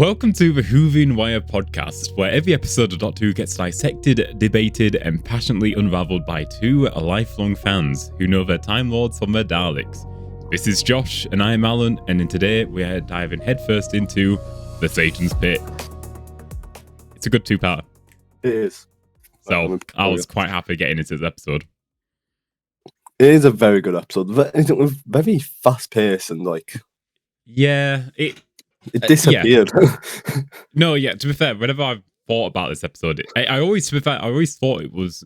Welcome to the Whovian Wire podcast, where every episode of Doctor Who gets dissected, debated, and passionately unravelled by two lifelong fans who know their Time Lords from their Daleks. This is Josh, and I am Alan, and in today we are diving headfirst into the Satan's Pit. It's a good two-part. It is. So I was quite happy getting into this episode. It is a very good episode. Very fast-paced and Yeah, it disappeared. No, yeah. To be fair, whenever I've thought about this episode, I always thought it was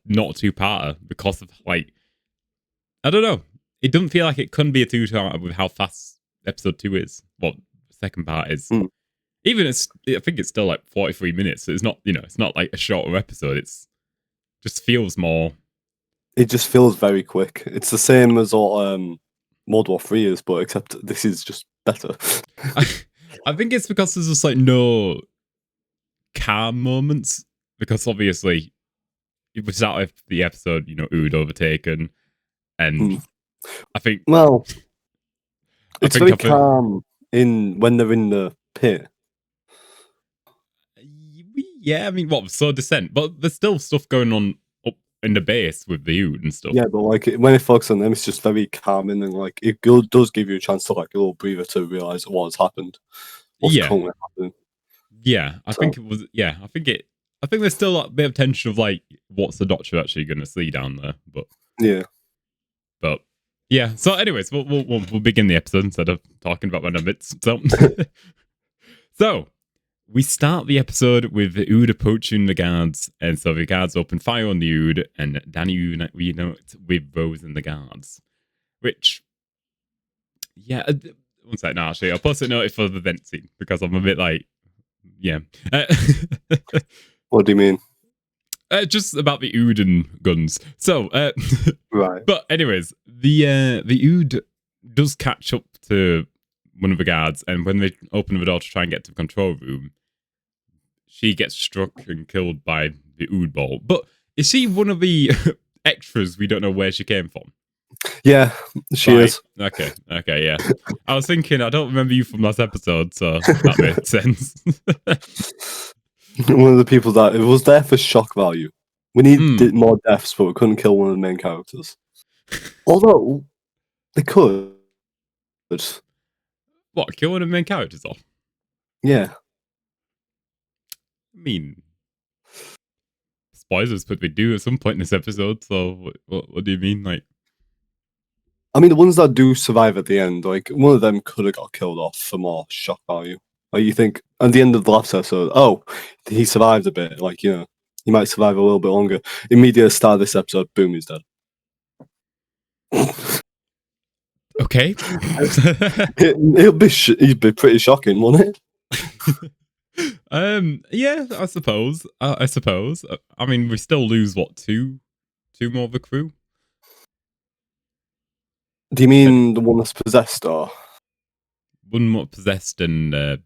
not a two-parter because of I don't know. It doesn't feel like it couldn't be a two-parter with how fast episode 2 is. What the second part is. Even I think it's still 43 minutes. So it's not, it's not like a shorter episode. It's just feels more. It just feels very quick. It's the same as what World War 3 is, but except this is just better. I think it's because there's just no calm moments. Because obviously, we start with the episode, Ood overtaken, and I think it's very calm when they're in the pit. Yeah, I mean, so Descent, but there's still stuff going on up in the base with the Ood and stuff. Yeah, but when it focuses on them, it's just very calming and it does give you a chance to a little breather to realise what has happened. What's currently happening. Yeah, I think it was. Yeah, I think there's still a bit of tension of what's the Doctor actually going to see down there, but yeah. So, anyways, we'll begin the episode instead of talking about random bits. So we start the episode with the Ood approaching the guards, and so the guards open fire on the Ood, and Danny reunites with Rose and the guards. Which, yeah, one sec. No, actually, I'll post a note for the vent scene because I'm a bit yeah. What do you mean? Just about the Ood and guns. So, right. But anyways, the Ood does catch up to one of the guards, and when they open the door to try and get to the control room, she gets struck and killed by the Ood ball. But is she one of the extras we don't know where she came from? Yeah, she is. Okay, yeah. I was thinking, I don't remember you from last episode, so that made sense. One of the people that it was there for shock value. We needed more deaths, but we couldn't kill one of the main characters. Although they could. What, kill one of the main characters off? Yeah. I mean, spoilers, but we do at some point in this episode. So what do you mean? I mean, the ones that do survive at the end, one of them could have got killed off for more shock value. You think at the end of the last episode, he survived a bit. He might survive a little bit longer. Immediate start of this episode, boom, he's dead. Okay. It'd be pretty shocking, wouldn't it? Yeah, I suppose. I mean, we still lose two more of the crew. Do you mean the one that's possessed, or one more possessed and the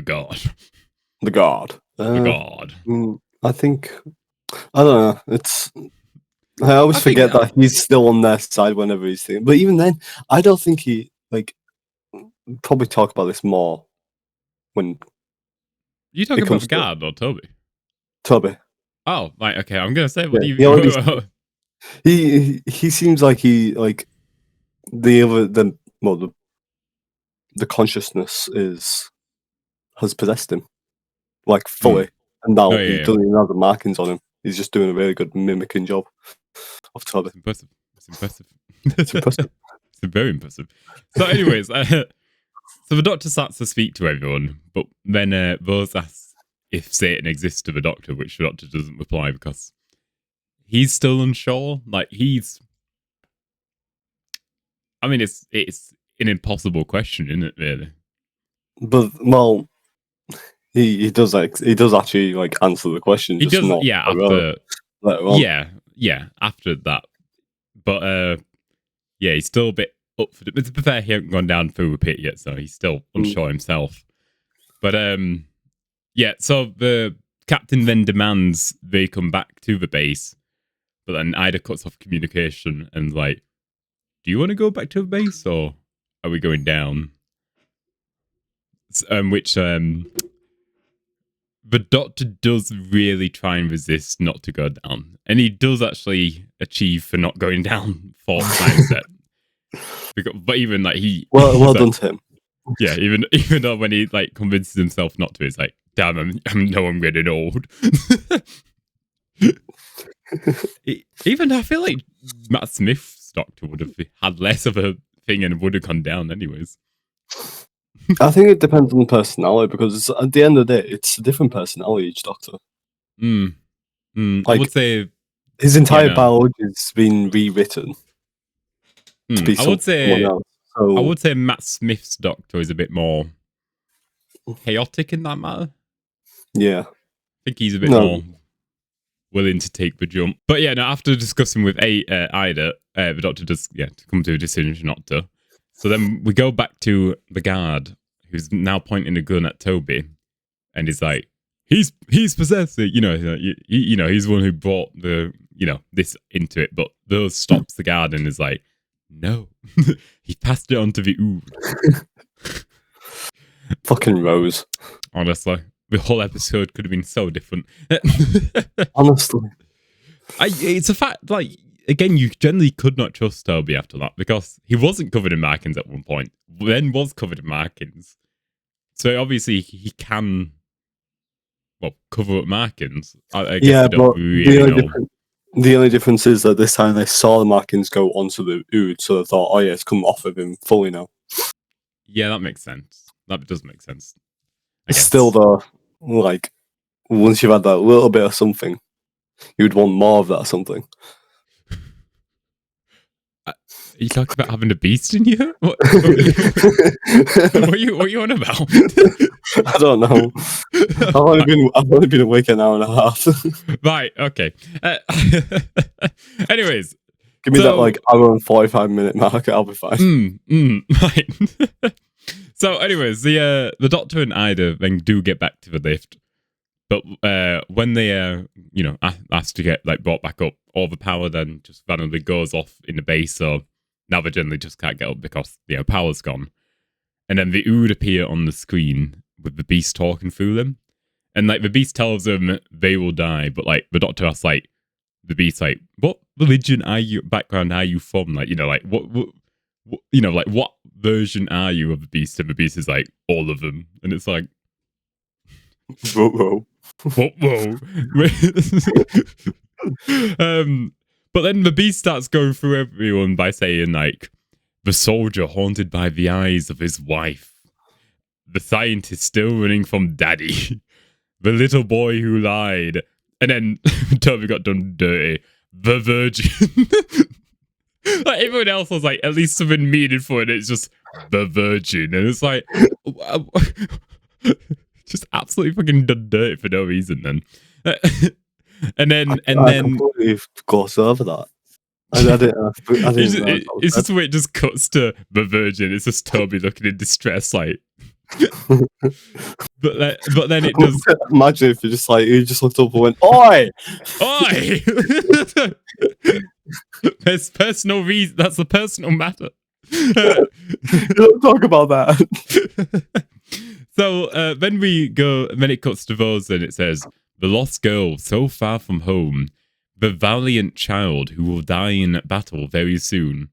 guard? The guard. The guard. I think I don't know. I always forget that he's still on their side whenever he's thinking. But even then, I don't think he probably talk about this more when you talking about the guard or Toby? Toby. Oh, right. Okay, I'm gonna say what you. He seems like the consciousness has possessed him fully, and now he doesn't even have the markings on him. He's just doing a really good mimicking job of Toby. It's impressive. It's very impressive. So, anyways, so the Doctor starts to speak to everyone, but then Rose asks if Satan exists to the Doctor, which the Doctor doesn't reply because he's still unsure. I mean, it's an impossible question, isn't it? Really, but he does actually answer the question. He does, after after that. But he's still a bit up for it. But to be fair, he hasn't gone down through the pit yet, so he's still unsure himself. But so the captain then demands they come back to the base, but then Ida cuts off communication and do you want to go back to the base or are we going down? which the Doctor does really try and resist not to go down, and he does actually achieve for not going down 4 times set. But even like well like, done to him. Yeah, even though when he like convinces himself not to, it's like, damn, I'm getting old. Even I feel like Matt Smith's Doctor would have had less of a thing and would have gone down anyways. I think it depends on the personality, because at the end of the day, it's a different personality each Doctor. I Like, would say his entire biology has been rewritten to be someone else. So, I would say Matt Smith's Doctor is a bit more chaotic in that matter. Yeah. I think he's a bit more willing to take the jump. But yeah, no, after discussing with Ida, the Doctor does to come to a decision not to. So then we go back to the guard, who's now pointing a gun at Toby, and he's like, he's possessed. You know, he's the one who brought the this into it. But those stops the guard and is like, no, he passed it on to the Ood. Fucking Rose. Honestly, the whole episode could have been so different. Honestly, it's a fact. Like, again, you generally could not trust Toby after that, because he wasn't covered in markings at one point, then was covered in markings. So obviously he can, cover up markings. I guess but the only difference is that this time they saw the markings go onto the Ood, so they thought, oh yeah, it's come off of him fully now. Yeah, that makes sense. That does make sense. Still though, like, once you've had that little bit of something, you'd want more of that something. You talking about having a beast in you? What are you on about? I don't know. I've only been awake an hour and a half. Right. Okay. Anyways, give me that like hour and 45-minute mark. I'll be fine. Right. So, anyways, the Doctor and Ida then do get back to the lift, but when they asked to get like brought back up, all the power then just randomly goes off in the base. So now they generally just can't get up because power's gone. And then the Ood appear on the screen with the Beast talking through them, and like the Beast tells them they will die, but like the Doctor asks like the Beast like, what religion background are you from? Like, what version are you of the Beast? And the Beast is like, all of them. And it's like, whoa. But then the Beast starts going through everyone by saying like, the soldier haunted by the eyes of his wife, the scientist still running from daddy, the little boy who lied, and then Toby got done dirty, the virgin. Like, everyone else was like, at least something meaningful, and it's just the virgin, and it's like, just absolutely fucking done dirty for no reason. Then, and then completely glossed over that. I didn't it's just the way it just cuts to the virgin. It's just Toby looking in distress, like. but then it does. Imagine if you just looked up and went, "Oi, oi!" There's personal reason. That's a personal matter. Don't talk about that. So then it cuts to those, and it says, "The lost girl so far from home, the valiant child who will die in battle very soon."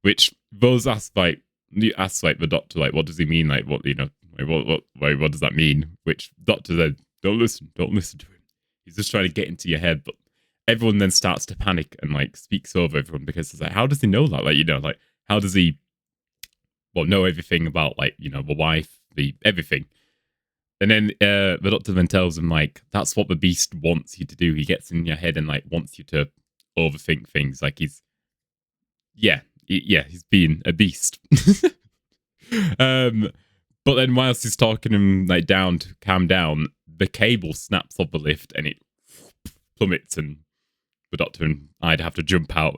Which Rose asks like the Doctor, like, what does he mean? Like, what what does that mean? Which Doctor said, don't listen to him. He's just trying to get into your head. But everyone then starts to panic and like speaks over everyone, because it's like, how does he know that? Like, how does he know everything about the wife, everything? And then the Doctor then tells him like, that's what the Beast wants you to do. He gets in your head and like wants you to overthink things. Like he's being a beast. But then whilst he's talking him like down to calm down, the cable snaps off the lift and it plummets, and the Doctor and I'd have to jump out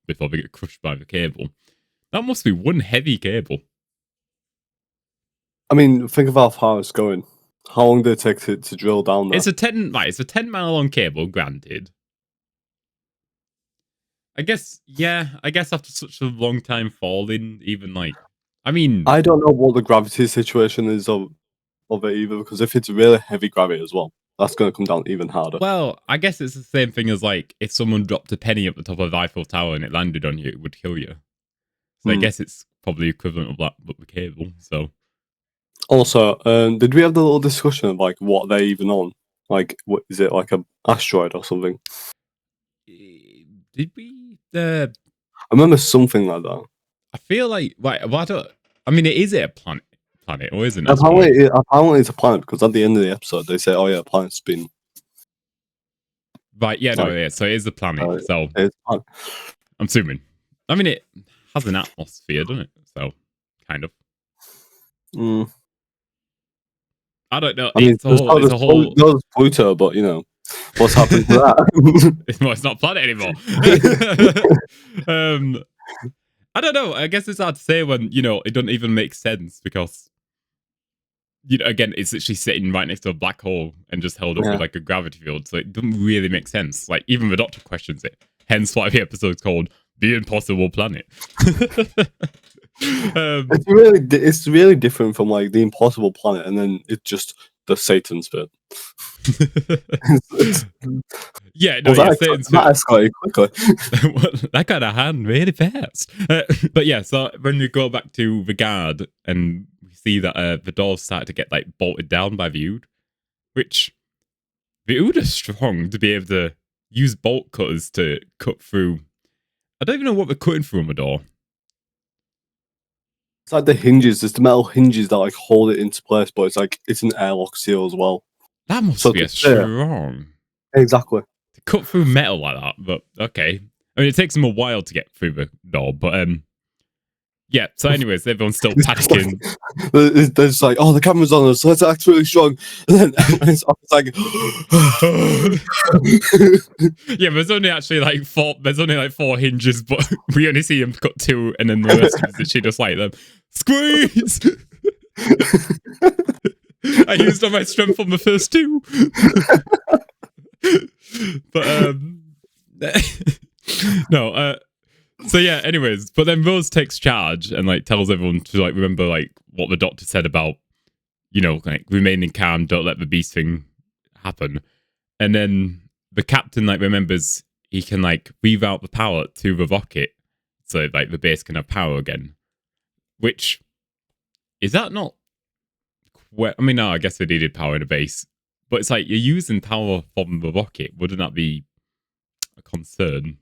before they get crushed by the cable. That must be one heavy cable. I mean, think of how far it's going. How long did it take to drill down there? It's a 10-mile long cable, granted. I guess after such a long time falling, even I don't know what the gravity situation is of it either, because if it's really heavy gravity as well, that's going to come down even harder. Well, I guess it's the same thing as like if someone dropped a penny up the top of the Eiffel Tower and it landed on you, it would kill you. So I guess it's probably equivalent of that, but with cable. So also, did we have the little discussion of like what they're even on? Like, what is it, like a asteroid or something? Did we? I remember something like that. I feel like I mean, is it a planet or isn't it? Apparently, it's a planet because at the end of the episode they say, "Oh yeah, planet's been." Right. Yeah. No. Yeah. So it is a planet. So it's a planet. I'm assuming. I mean, it has an atmosphere, doesn't it? So kind of. I don't know. I mean, it's a whole. There's Pluto, but you know what's happened to that? Well, it's not a planet anymore. I don't know. I guess it's hard to say when it doesn't even make sense because again, it's literally sitting right next to a black hole and just held up with like a gravity field, so it doesn't really make sense. Like even the Doctor questions it. Hence why the episode's called "The Impossible Planet." It's really different from like the Impossible Planet, and then it's just the Satan's bit. Yeah, no, Satan's that escalated quickly. That got a hand really fast. But yeah, so when we go back to the guard and we see that the doors start to get like bolted down by the Ood, which the Ood are strong to be able to use bolt cutters to cut through. I don't even know what they're cutting through on the door. It's like the hinges. There's the metal hinges that like hold it into place, but it's an airlock seal as well. That must be strong. Exactly. To cut through metal like that, but okay. I mean, it takes them a while to get through the door, but yeah. So, anyways, everyone's still panicking. They're just like, oh, the camera's on us, so let's act really strong. And then it's like, yeah. There's only actually like four. There's only like 4 hinges, but we only see him cut 2, and then the rest of it, she just like them squeeze. I used all my strength on the first 2. But no. So yeah. Anyways, but then Rose takes charge and like tells everyone to like remember like what the Doctor said about like remaining calm, don't let the beast thing happen. And then the captain like remembers he can like reroute the power to the rocket, so like the base can have power again. Which is that not? I mean, no, I guess they needed power in a base, but it's like you're using power from the rocket. Wouldn't that be a concern?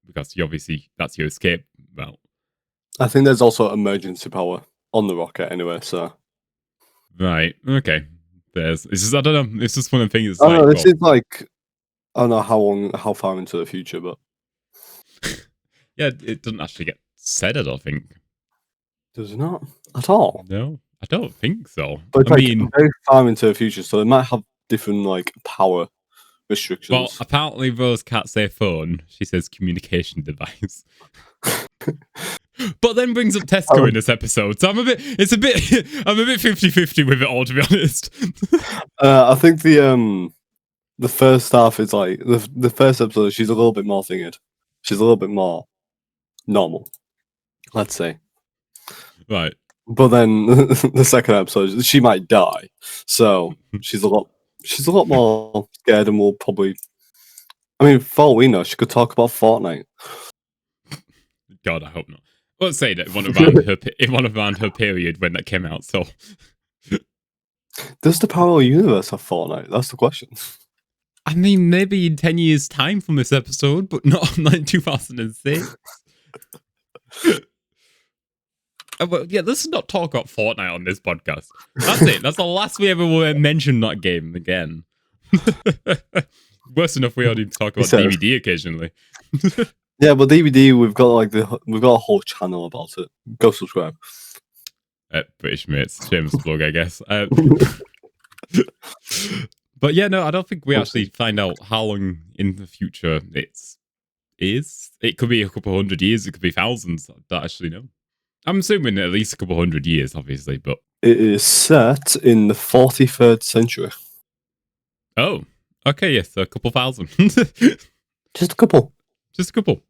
Because obviously that's your escape route. I think there's also emergency power on the rocket anyway. So right, okay. It's just I don't know. It's just one of the things. This is like I don't know how far into the future, but yeah, it doesn't actually get said. I don't think. Does it not at all? No. I don't think so. But I mean, very far into the future, so they might have different like power restrictions. Well, apparently Rose can't say phone; she says communication device. But then brings up Tesco in this episode, so I'm a bit 50-50 with it all, to be honest. I think the first half is like the first episode. She's a little bit more thingy. She's a little bit more normal, let's say. Right. But then the second episode, she might die, so she's a lot more scared, and will probably. I mean, for all we know, she could talk about Fortnite. God, I hope not. Let's say that it won around her period when that came out. So, does the parallel universe have Fortnite? That's the question. I mean, maybe in 10 years' time from this episode, but not in 2006. Well, yeah, let's not talk about Fortnite on this podcast. That's it. That's the last we ever will mention that game again. Worse enough, we only talk about DVD occasionally. Yeah, but DVD, we've got a whole channel about it. Go subscribe. British mates, shameless plug, I guess. But yeah, no, I don't think we actually find out how long in the future it is. It could be a couple 100 years. It could be thousands. I don't actually know. I'm assuming at least a couple 100 years, obviously, but... It is set in the 43rd century. Oh, okay, yes, a couple thousand. Just a couple. Just a couple.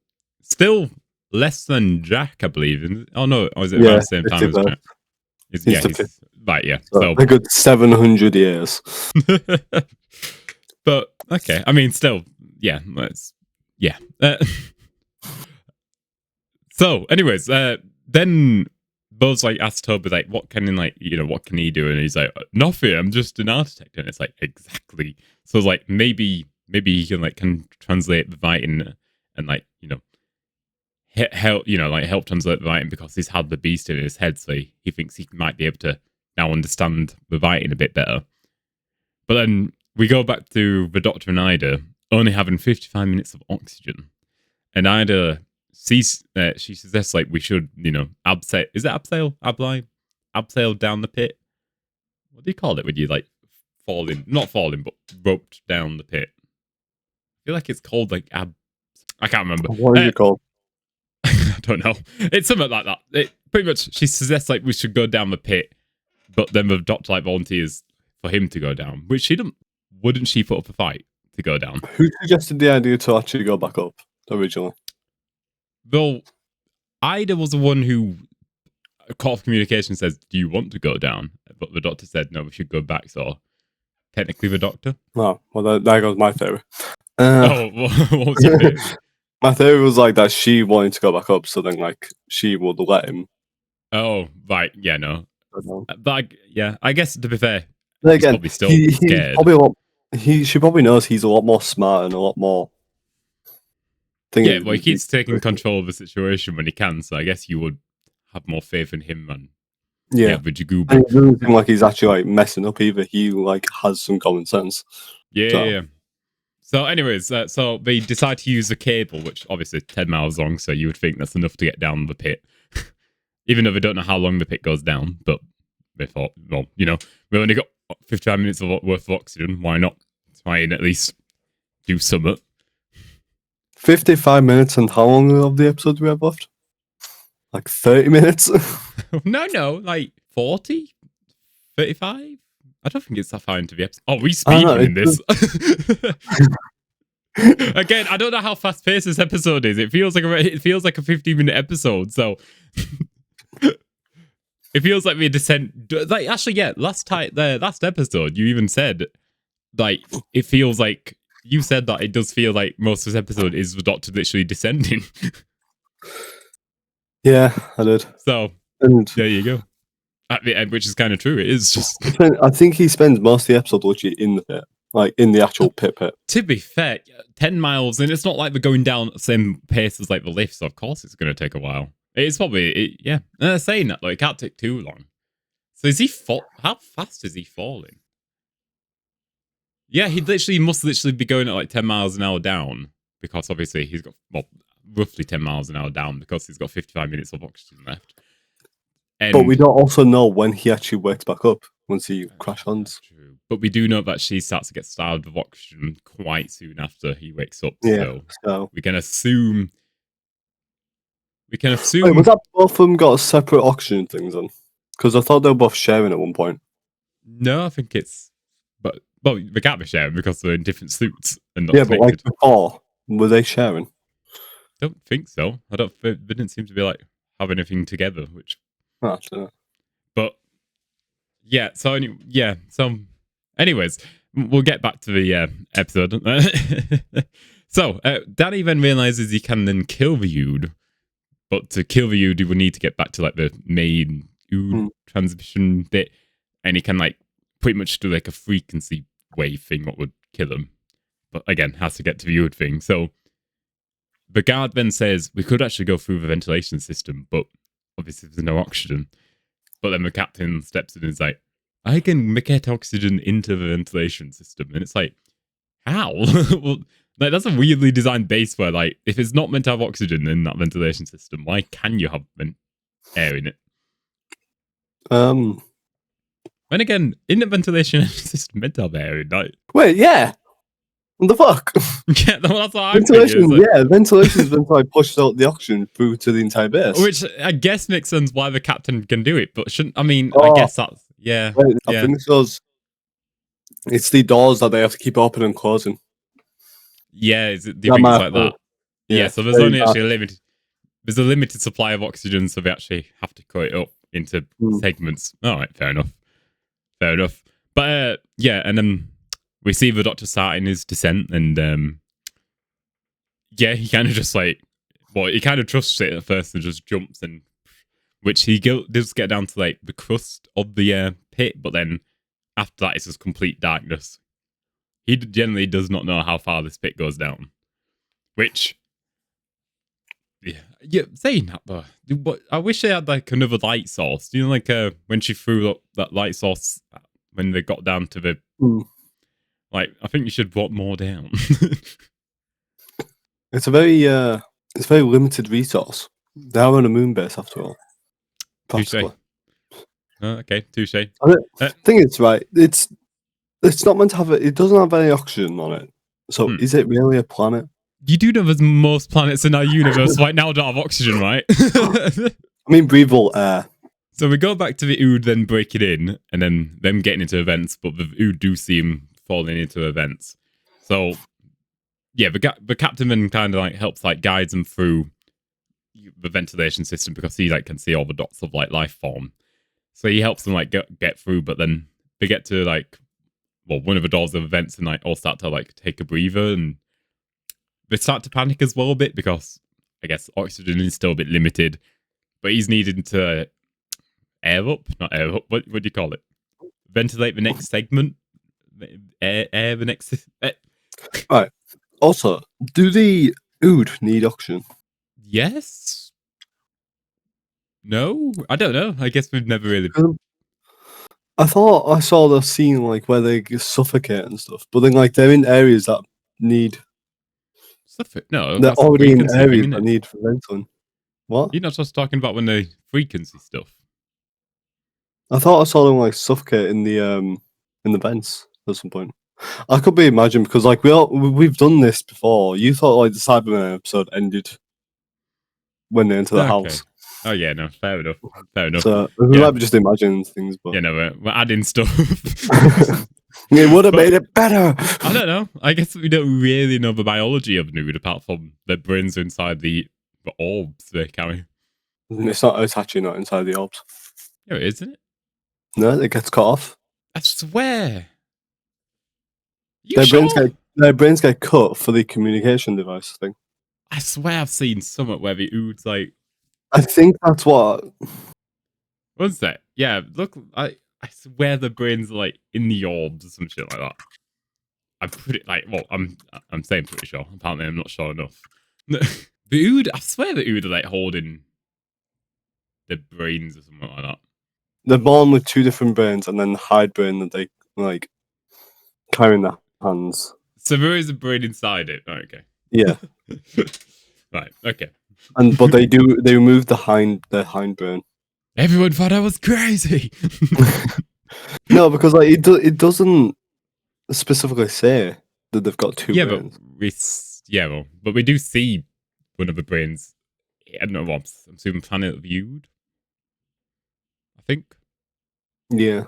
Still less than Jack, I believe. Oh, no, or is it around the same time as Jack? He's right, yeah. So a good 700 years. But okay, I mean, still, yeah, yeah. So, anyways, then Buzz like asks Toby like, what can he do? And he's like, nothing. I'm just an architect. And it's like, exactly. So it's like maybe he can translate the writing and like help translate the writing because he's had the beast in his head, so he thinks he might be able to now understand the writing a bit better. But then we go back to the Doctor and Ida only having 55 minutes of oxygen, and Ida she suggests like we should abseil. Is it abseil down the pit? What do you call it when you like not falling but roped down the pit? I feel like it's called like I can't remember. What is it called? I don't know. It's something like that. It pretty much she suggests like we should go down the pit, but then the Doctor like volunteers for him to go down, which wouldn't she put up a fight to go down? Who suggested the idea to actually go back up originally? Well, Ida was the one who Court of Communication says, do you want to go down? But the Doctor said, no, we should go back. So technically the Doctor. Oh, well, there goes my theory. What was your theory? My theory was like that she wanted to go back up, so then like she would let him. Oh, right. Yeah, no. But I guess to be fair, then again, he's probably still scared. She probably knows he's a lot more smart and a lot more. Yeah, well, he keeps taking control of the situation when he can, so I guess you would have more faith in him and the Jagooba. And it doesn't seem like he's actually like messing up either. He like has some common sense. Yeah. So, anyways, so they decide to use a cable, which obviously 10 miles long, so you would think that's enough to get down the pit. Even though they don't know how long the pit goes down, but they thought, well, we've only got 55 minutes worth of oxygen. Why not try and at least do something? 55 minutes, and how long of the episode do we have left? Like 30 minutes? No, like 40? 35? I don't think it's that far into the episode. Oh, we speeding this. Again, I don't know how fast paced this episode is. It feels like a 15-minute episode, so it feels like we descent. Like actually, yeah, last episode, you even said like it feels like you said that it does feel like most of this episode is the Doctor literally descending. Yeah, I did. So there you go. At the end, which is kind of true. It is just. I think he spends most of the episode literally in the pit, like in the actual pit. To be fair, 10 miles, and it's not like they're going down at the same pace as like the lift, so of course it's going to take a while. It's probably, yeah. And they're saying that, like, it can't take too long. So is he how fast is he falling? Yeah, he must be going at like 10 miles an hour down, because obviously he's got, roughly 10 miles an hour down, because he's got 55 minutes of oxygen left. But we don't also know when he actually wakes back up, once he crash lands. True. But we do know that she starts to get starved of oxygen quite soon after he wakes up. Yeah, so we can assume. Wait, was that both of them got separate oxygen things on? Because I thought they were both sharing at one point. No, I think it's. But they can't be sharing because they're in different suits and not connected. But like before, were they sharing? Don't think so. They didn't seem to be like have anything together, which. Actually. But yeah, so anyways, we'll get back to the episode. So Danny then realizes he can then kill the Ood, but to kill the Ood, he would need to get back to like the main Ood transmission bit, and he can like pretty much do like a frequency wave thing what would kill him, but again has to get to the Ood thing. So the guard then says we could actually go through the ventilation system, but obviously there's no oxygen. But then the captain steps in and is like, I can get oxygen into the ventilation system. And it's like, how? Well, like, that's a weirdly designed base where, like, if it's not meant to have oxygen in that ventilation system, why can you have air in it? And again, in the ventilation system meant to have air in it. Wait, yeah. What the fuck? Yeah, that's what I'm ventilation. Like, yeah, ventilation is when it pushes out the oxygen through to the entire base. Which I guess makes sense why the captain can do it, but shouldn't. I mean, I guess that's yeah. Wait, I think it's the doors that they have to keep open and closing. Yeah, do you think it's like that? Yeah, so there's only actually a limited supply of oxygen, so they actually have to cut it up. into segments. All right, fair enough. But yeah, and then we see the Doctor starting his descent, and yeah, he kind of just like, well, he kind of trusts it at first and just jumps, and which he does get down to like the crust of the pit, but then after that it's just complete darkness. He generally does not know how far this pit goes down, which. Yeah, saying that though, but I wish they had like another light source. You know, like when she threw up that light source when they got down to the like. I think you should brought more down. It's a very limited resource. They are on a moon base after all. Possibly. Okay, touche. I think it's right. It's not meant to have it. It doesn't have any oxygen on it. So is it really a planet? You do know there's most planets in our universe right now don't have oxygen, right? I mean, breathable air. So we go back to the Ood then breaking in, and then them getting into events, but the Ood do seem falling into events. So yeah, the captain then kind of like helps like guides them through the ventilation system because he like can see all the dots of like life form. So he helps them like get through, but then they get to like one of the doors of events and like all start to like take a breather, and they start to panic as well a bit because I guess oxygen is still a bit limited, but he's needing to not air up. What do you call it? Ventilate the next segment. Air the next. Right. Also, do the Ood need oxygen? Yes. No, I don't know. I guess we've never really. I thought I saw the scene like where they suffocate and stuff, but then like they're in areas that need. No, they're already in areas that need ventilating. What? You're not just talking about when they frequency stuff. I thought I saw them like suffocate in the vents at some point. I could be imagined because like we've done this before. You thought like the Cyberman episode ended when they enter the house. Oh yeah, no, fair enough. So we might be just imagining things, but yeah, no, we're adding stuff. It would have made it better. I don't know. I guess we don't really know the biology of Ood apart from their brains are inside the orbs they carry. It's not. It's actually not inside the orbs. Yeah, it is, isn't it? No, it gets cut off. I swear. Their brains get cut for the communication device thing. I swear I've seen somewhat where the Ood's like. I think that's what. What's that? Yeah, look, I swear the brains are like in the orbs or some shit like that. I'm pretty I'm saying pretty sure. Apparently, I'm not sure enough. The Ood, I swear the Ood are like holding the brains or something like that. They're born with two different brains and then the hide brain that they like carry in their hands. So there is a brain inside it. Oh, okay. Yeah. Right. Okay. But they remove the hind brain. Everyone thought I was crazy. No, because like it doesn't specifically say that they've got two brains. But we do see one of the brains. I don't know what I'm assuming Planet of Ood. I think. Yeah.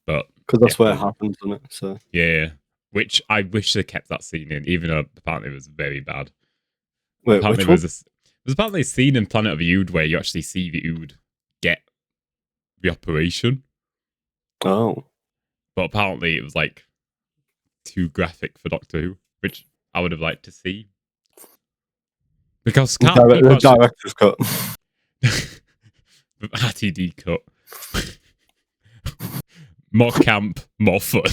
But because that's where it happens, isn't it? So yeah. Which I wish they kept that scene in, even though apparently it was very bad. Wait, apparently which one? There's apparently a scene in Planet of Ood where you actually see the Ood get the operation. Oh. But apparently it was like too graphic for Doctor Who, which I would have liked to see. Because the director's cut. The RTD cut. More camp, more fun.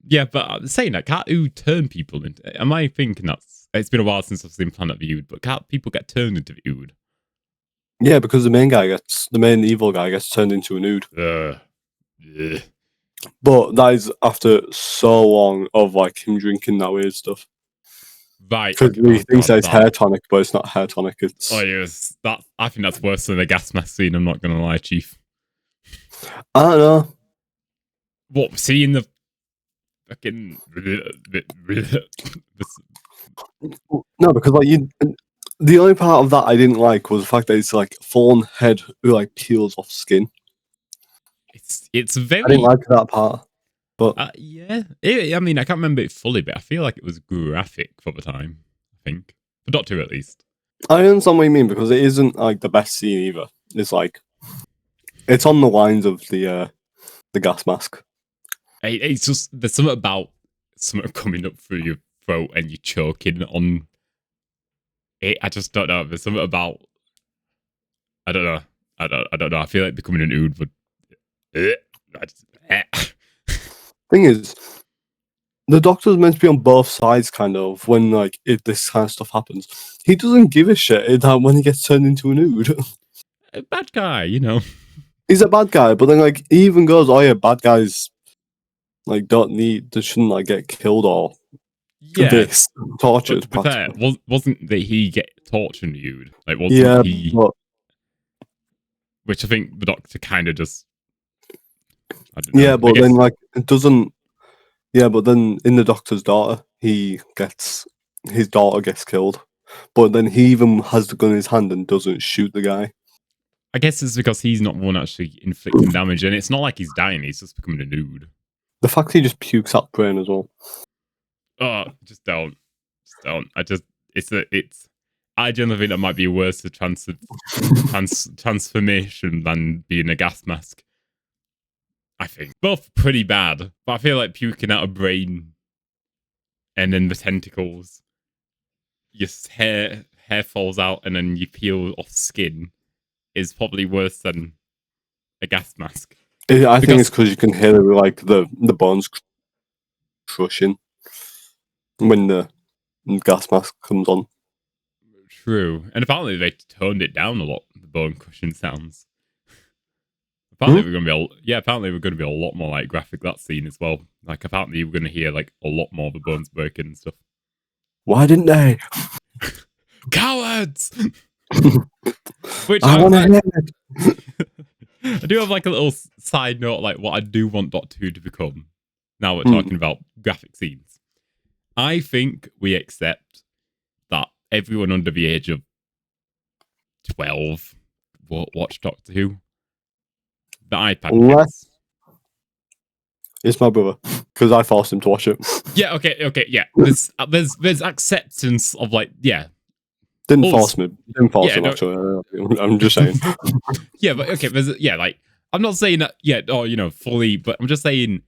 Yeah, but saying that, can't Ood turn people into? Am I thinking it's been a while since I've seen Planet of the Ood, but can't people get turned into the Ood? Yeah, because the main evil guy gets turned into an Ood. Yeah. But that is after so long of like him drinking that weird stuff. Right. Because he thinks that it's hair tonic, but it's not hair tonic. It's. Oh yes, I think that's worse than the gas mask scene. I'm not gonna lie, Chief. I don't know. What, seeing the fucking No, because like the only part of that I didn't like was the fact that it's like full-on head who like peels off skin. It's very. I didn't like that part, but yeah. I mean, I can't remember it fully, but I feel like it was graphic for the time. I think For Doctor Who, at least. I understand what you mean, because it isn't like the best scene either. It's like it's on the lines of the gas mask. It's just there's something about something coming up through your throat and you choking on it. I just don't know. There's something about I don't know. I don't know. I feel like becoming an ood would. Thing is, the Doctor's meant to be on both sides, kind of, when like if this kind of stuff happens. He doesn't give a shit that when he gets turned into an ood. A bad guy, you know. He's a bad guy, but then like he even goes, "Oh yeah, bad guys like they shouldn't like get killed or this tortured." But to be fair, wasn't that he get tortured, ood? Like wasn't Yeah, he? but Which I think the Doctor kind of just. I don't know. yeah, but then like it doesn't. Yeah, but then in the Doctor's daughter, his daughter gets killed, but then he even has the gun in his hand and doesn't shoot the guy. I guess it's because he's not the one actually inflicting damage, and it's not like he's dying; he's just becoming a nude. The fact he just pukes out brain as well. Oh, just don't. I generally think that might be worse a transformation than being a gas mask. I think both pretty bad, but I feel like puking out a brain and then the tentacles, your hair falls out and then you peel off skin is probably worse than a gas mask. I think it's because you can hear like the bones crushing when the gas mask comes on. True, and apparently they toned it down a lot. The bone crushing sounds. Apparently we're going to be a lot more like graphic that scene as well. Like apparently we're going to hear like a lot more of the bones breaking and stuff. Why didn't they? Cowards! Which I want to hear it. I do have like a little side note, like what I do want Doctor Who to become. Now we're talking about graphic scenes. I think we accept that everyone under the age of 12 will watch Doctor Who. The iPad kids. It's my brother, because I forced him to watch it. Yeah, okay, yeah. There's acceptance of like, yeah. Didn't force him, actually. I'm just saying. Yeah, but okay, like, I'm not saying that, fully, but I'm just saying,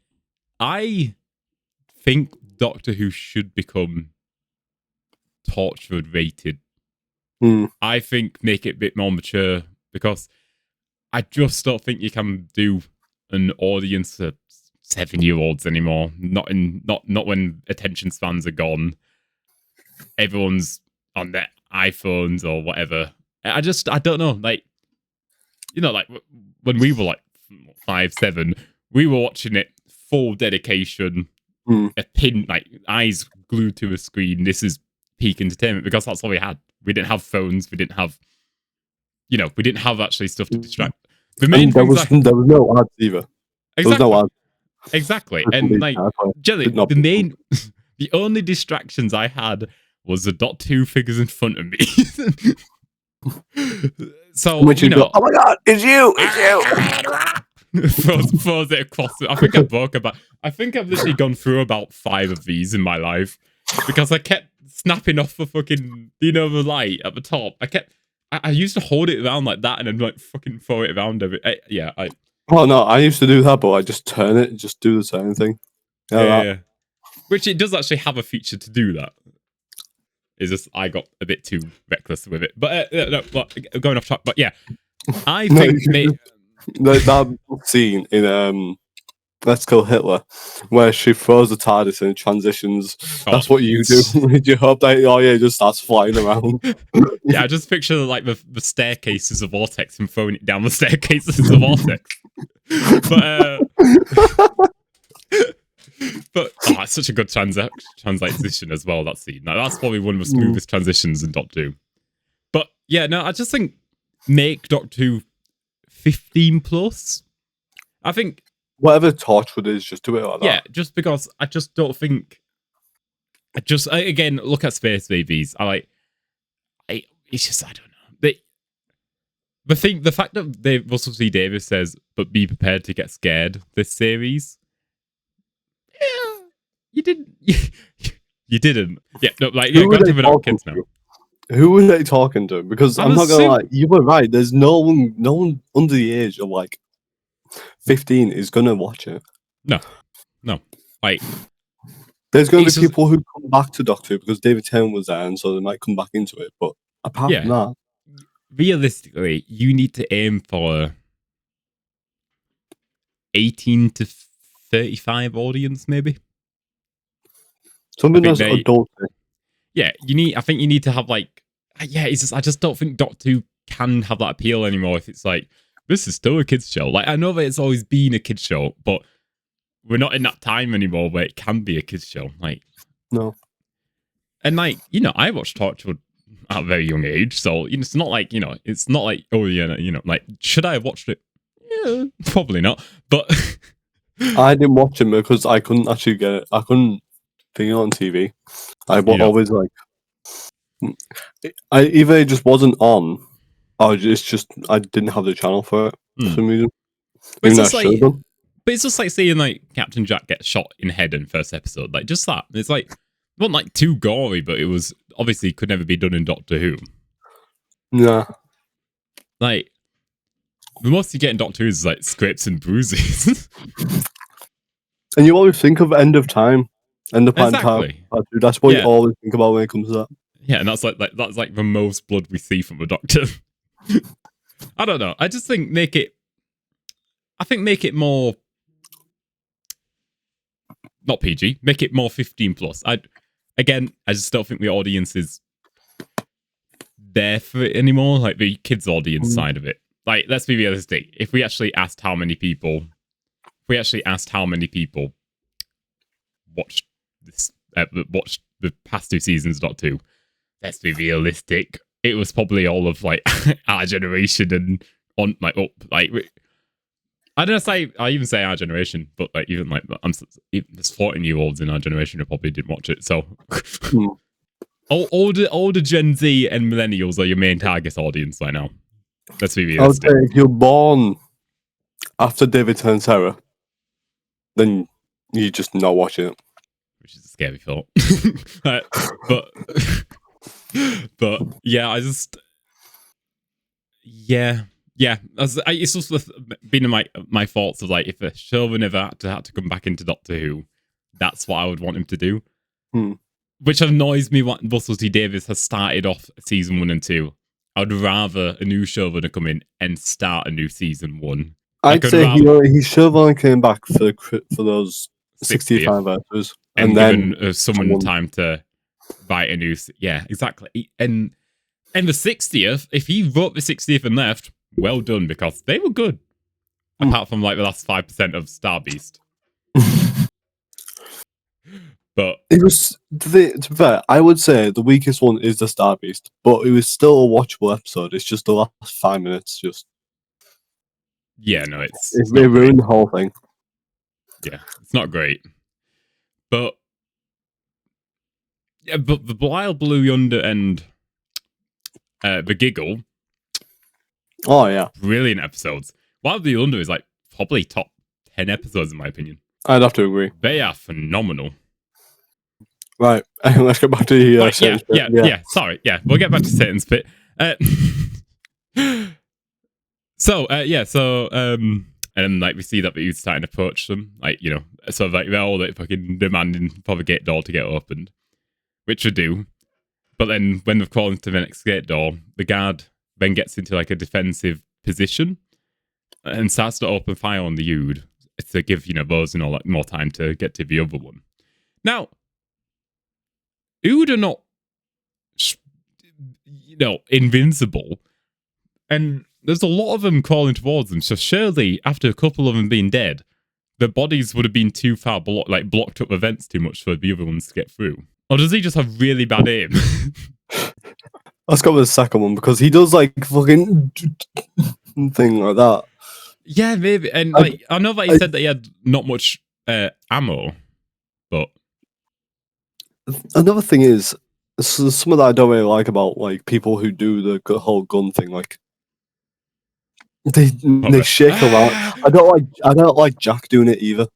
I think Doctor Who should become tortured rated. I think make it a bit more mature, because I just don't think you can do an audience of 7-year-olds anymore. Not when attention spans are gone. Everyone's on their iPhones or whatever. I don't know. Like, like when we were like 5, 7, we were watching it full dedication, a pin, like eyes glued to a screen. This is peak entertainment, because that's all we had. We didn't have phones. We didn't have, we didn't have actually stuff to distract. The main there was no ads either. Exactly. There was no ads. Exactly. And like, generally, the only distractions I had was the Doctor Who figures in front of me. So, Which go, oh my god, it's you! throws it across. I think I've literally gone through about 5 of these in my life, because I kept snapping off the fucking, the light at the top. I used to hold it around like that and then like fucking throw it around every. Oh no, I used to do that, but I just turn it and just do the same thing. Yeah. Which it does actually have a feature to do that. It's just I got a bit too reckless with it. But going off track. But yeah, I think that scene in Let's Kill Hitler, where she throws the TARDIS and transitions. That's what you do. You hope that it just starts flying around. Yeah, I just picture like the staircases of Vortex and throwing it down the staircases of Vortex. But it's such a good transition as well, that scene. That's probably one of the smoothest transitions in Doctor Who. But yeah, no, I just think make Doctor Who 15 plus. I think whatever Torchwood is, just do it like that. Yeah, just because I just don't think. Again, look at Space Babies. It's just, I don't know. The fact that Russell T Davies says, but be prepared to get scared this series. Yeah, you didn't. You didn't. Yeah, no, like, yeah, granted we're not kids now. Who were they talking to? Because I'm I'm not gonna lie, assuming you were right. There's no one under the age of like 15 is gonna watch it. no. Like There's gonna be it's just people who come back to Doctor Who because David Tennant was there, and so they might come back into it. But apart from yeah. that, Realistically, you need to aim for 18 to 35 audience, maybe. something I think that's they adult. yeah, I think you need to have like yeah, it's just I just don't think Doctor Who can have that appeal anymore if it's like this is still a kids show. Like I know that it's always been a kids show, but we're not in that time anymore where it can be a kids show. Like No. and like, I watched Torchwood at a very young age, so it's not like, it's not like, oh yeah, like should I have watched it? Yeah, probably not. But I didn't watch it because I couldn't actually get it. I couldn't put it on TV. Always like either it just wasn't on, or it's just I didn't have the channel for it for some reason. But Even though I should have done. But it's just like seeing like Captain Jack get shot in head in first episode. Like just that. It's like it wasn't like too gory, but it was obviously could never be done in Doctor Who. Yeah. Like the most you get in Doctor Who is like scrapes and bruises. And you always think of End of Time. End of Time. Exactly. That's what you always think about when it comes to that. Yeah, and that's like the most blood we see from a doctor. I don't know. I just think make it more not PG. Make it more 15 plus. I just don't think the audience is there for it anymore. Like the kids' audience side of it. Like, let's be realistic. If we actually asked how many people watched this, watched the past 2 seasons, Doctor Who, let's be realistic. It was probably all of like our generation and on like up like. I don't say I even say our generation, but like even like there's 14-year-olds in our generation who probably didn't watch it. So older Gen Z and millennials are your main target audience right now. Let's be realistic. Okay, if you're born after David Tennant's era, then you just not watching it, which is a scary thought. But yeah, I just yeah. It's also been my thoughts of like if a show never had to come back into Doctor Who, that's what I would want him to do. Which annoys me. What Russell T Davies has started off season 1 and 2. I'd rather a new showrunner come in and start a new season 1. I'd say he should have only came back for those 65 episodes, and then someone time to write a new. Yeah, exactly. And the 60th, if he wrote the 60th and left, well done, because they were good. Apart from like the last 5% of Star Beast. But it was to be fair, I would say the weakest one is the Star Beast, but it was still a watchable episode. It's just the last 5 minutes just yeah, no, it ruined the whole thing. Yeah, it's not great. But yeah, but the Wild Blue Yonder and the Giggle. Oh yeah, brilliant episodes. Wild Blue Yonder is like probably top 10 episodes in my opinion. I'd have to agree. They are phenomenal. Right, let's get back to the yeah. Sorry, yeah, we'll get back to Satan's Pit. And like we see that he's starting to approach them, like so like they're all like fucking demanding for the gate door to get opened, which they do. But then when they're crawling to the next gate door, the guard then gets into like a defensive position and starts to open fire on the Ood to give those and all that more time to get to the other one. Now, Ood are not invincible, and there's a lot of them crawling towards them. So surely, after a couple of them being dead, the bodies would have been too far blocked up the vents too much for the other ones to get through. Or does he just have really bad aim? Let's go with the second one, because he does like fucking thing like that. Yeah, maybe. And like I know that he said that he had not much ammo, but another thing is some of that I don't really like about like people who do the whole gun thing. Like they shake a lot. I don't like Jack doing it either.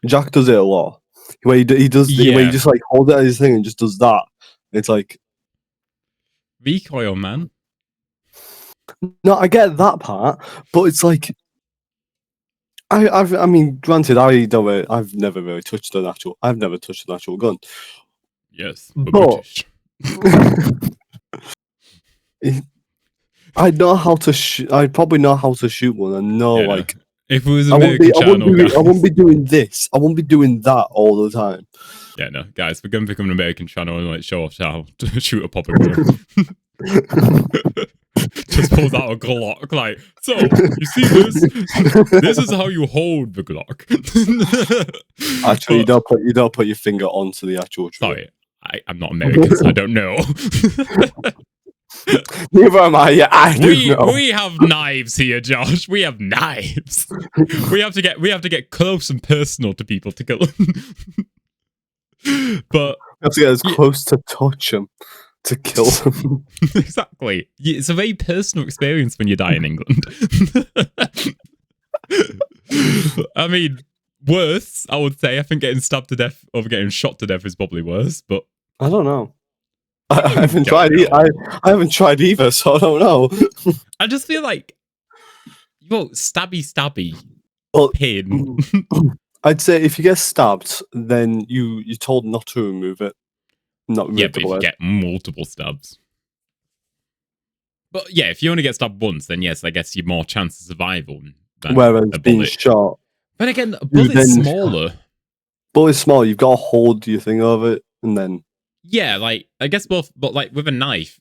Jack does it a lot. Where he does where he just like holds it as his thing and just does that. It's like recoil, man. No, I get that part, but it's like I mean, granted, I've never really touched I've never touched an actual gun. Yes, we're But British. I know how to I probably know how to shoot one, and know Yeah, like if it was I American channel, guys. I won't be doing this. I won't be doing that all the time. Yeah, no, guys, we're gonna become an American channel and like show off how to shoot a proper gun. Just pulls out a Glock, like, so you see this? This is how you hold the Glock. Actually, you don't put your finger onto the actual trigger. Sorry, I'm not American, so I don't know. Neither am I. Yeah, I do know. We have knives here, Josh. We have knives. we have to get close and personal to people to kill them. But you have to get as close to touch them to kill them. Exactly. It's a very personal experience when you die in England. I mean, worse, I would say. I think getting stabbed to death or getting shot to death is probably worse, but I don't know. I haven't tried. I haven't tried either, so I don't know. I just feel like, stabby, pain. I'd say if you get stabbed, then you're told not to remove it. Not remove but if you get multiple stabs. But yeah, if you only get stabbed once, then yes, I guess you're more chance of survival than whereas a being bullet. shot. But again, a bullet's smaller. Bullet's small. You've got to hold your thing over it, and then. Yeah, like I guess both, but like with a knife,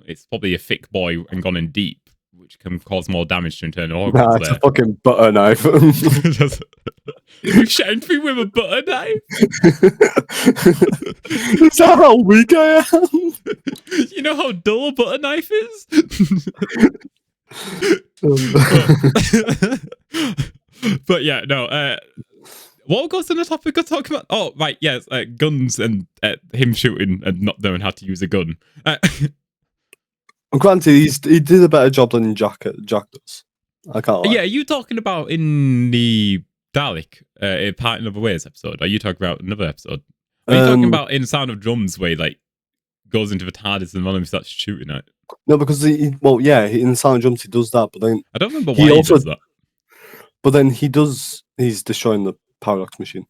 it's probably a thick boy and gone in deep, which can cause more damage to internal organs. Nah, it's a fucking butter knife. You shouting me with a butter knife? Is that how weak I am? You know how dull a butter knife is? But yeah, no. What goes on the topic of talking about? Oh, right, yes, guns and him shooting and not knowing how to use a gun. Granted, he did a better job than Jack does. I can't lie. Yeah, are you talking about in the Dalek, Part in Other Ways episode? Are you talking about another episode? Are you talking about in Sound of Drums where he like goes into the TARDIS and one of them starts shooting at it? No, because in Sound of Drums he does that, but then I don't remember why he does that. But then he's destroying the paradox machine.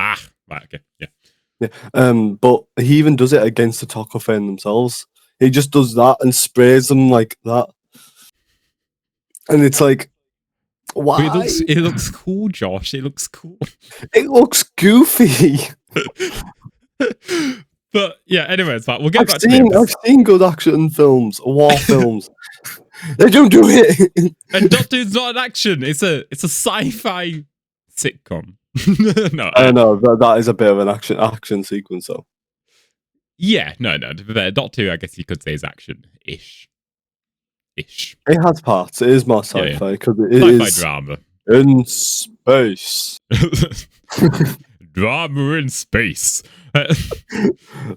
Ah, right, okay, yeah. Yeah. But he even does it against the Tocofane themselves. He just does that and sprays them like that. And it's like, why? But it looks cool, Josh. It looks cool. It looks goofy. But yeah, anyways, we'll get back to this. I've seen good action films, war films. They don't do it. And Doctor Who's not an action. It's a sci-fi sitcom. No, I know that is a bit of an action sequence, though. Yeah, no. To be fair, Doctor Who, I guess you could say is action-ish. It has parts. It is more sci-fi because it sci-fi is drama in space. Drama in space.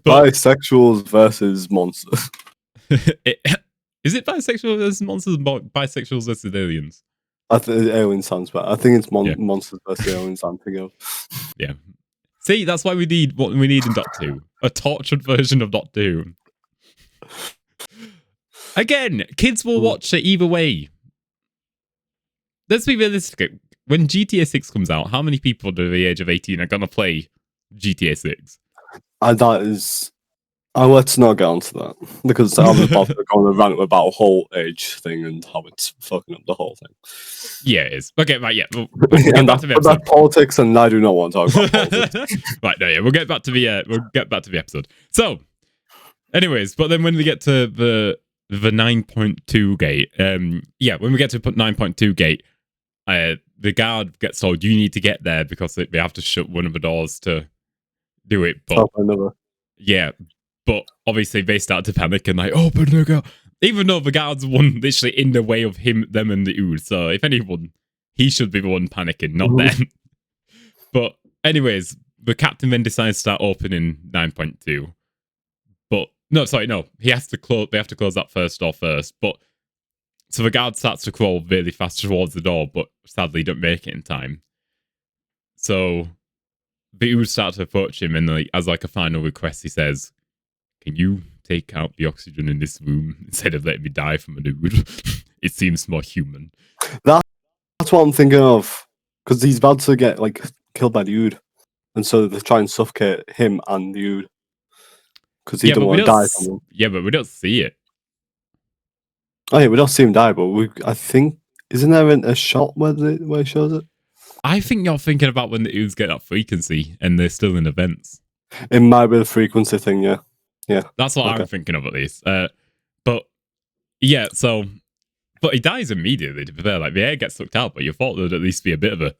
Bisexuals versus monsters. Is it bisexual versus monsters? Bisexuals versus aliens? I think alien sounds better. I think it's monsters versus aliens. I'm thinking of. Yeah. See, that's why we need what we need in Doctor Who. A tortured version of Doctor Who. Again, kids will watch it either way. Let's be realistic. When GTA 6 comes out, how many people under the age of 18 are going to play GTA 6? Let's not get onto that. Because I'm about to go on a rant about a whole age thing and how it's fucking up the whole thing. Yeah, it is. Okay, right, yeah. We'll get back to the episode. That's politics, and I do not want to talk about politics. Right, no, yeah, we'll get back to the episode. So, anyways, but then when we get to the 9.2 gate, when we get to 9.2 gate, the guard gets told you need to get there because they have to shut one of the doors to do it. But yeah, but obviously they start to panic and like, open the door. Even though the guard's one literally in the way of them and the ooze. So if anyone, he should be the one panicking, not them. But anyways, the captain then decides to start opening 9.2. But no, he has to close. They have to close that first door first. But so the guard starts to crawl really fast towards the door, but sadly don't make it in time. So the ooze start to approach him, and as a final request, he says, "Can you take out the oxygen in this room instead of letting me die from an ood. It seems more human. That's what I'm thinking of, because he's about to get like killed by the Ood, and so they try and suffocate him and the Ood because he Yeah, don't but we want to don't. die from him. Yeah, but we don't see it. Oh yeah, we don't see him die, but I think isn't there a shot where it shows it? I think you're thinking about when the oods get that frequency and they're still in events. It might be the frequency thing, yeah. Yeah. That's what Okay. I'm thinking of at least. But yeah, so but he dies immediately, to be fair. Like the air gets sucked out, but you thought there'd at least be a bit of a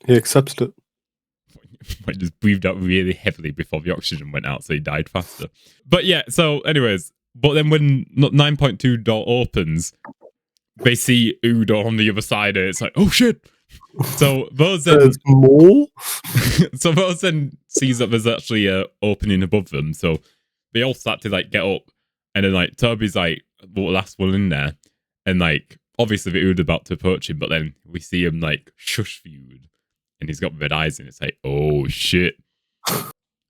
He accepted it. I just breathed out really heavily before the oxygen went out, so he died faster. But yeah, so anyways, but then when 9.2 door opens, they see Udo on the other side, and it's like, oh shit. So those then, There's more? so those then sees that there's actually a opening above them, so they all start to like get up, and then like Toby's like the last one in there, and like obviously the Ood about to approach him, but then we see him like shush the Ood, and he's got red eyes, and it's like, oh shit.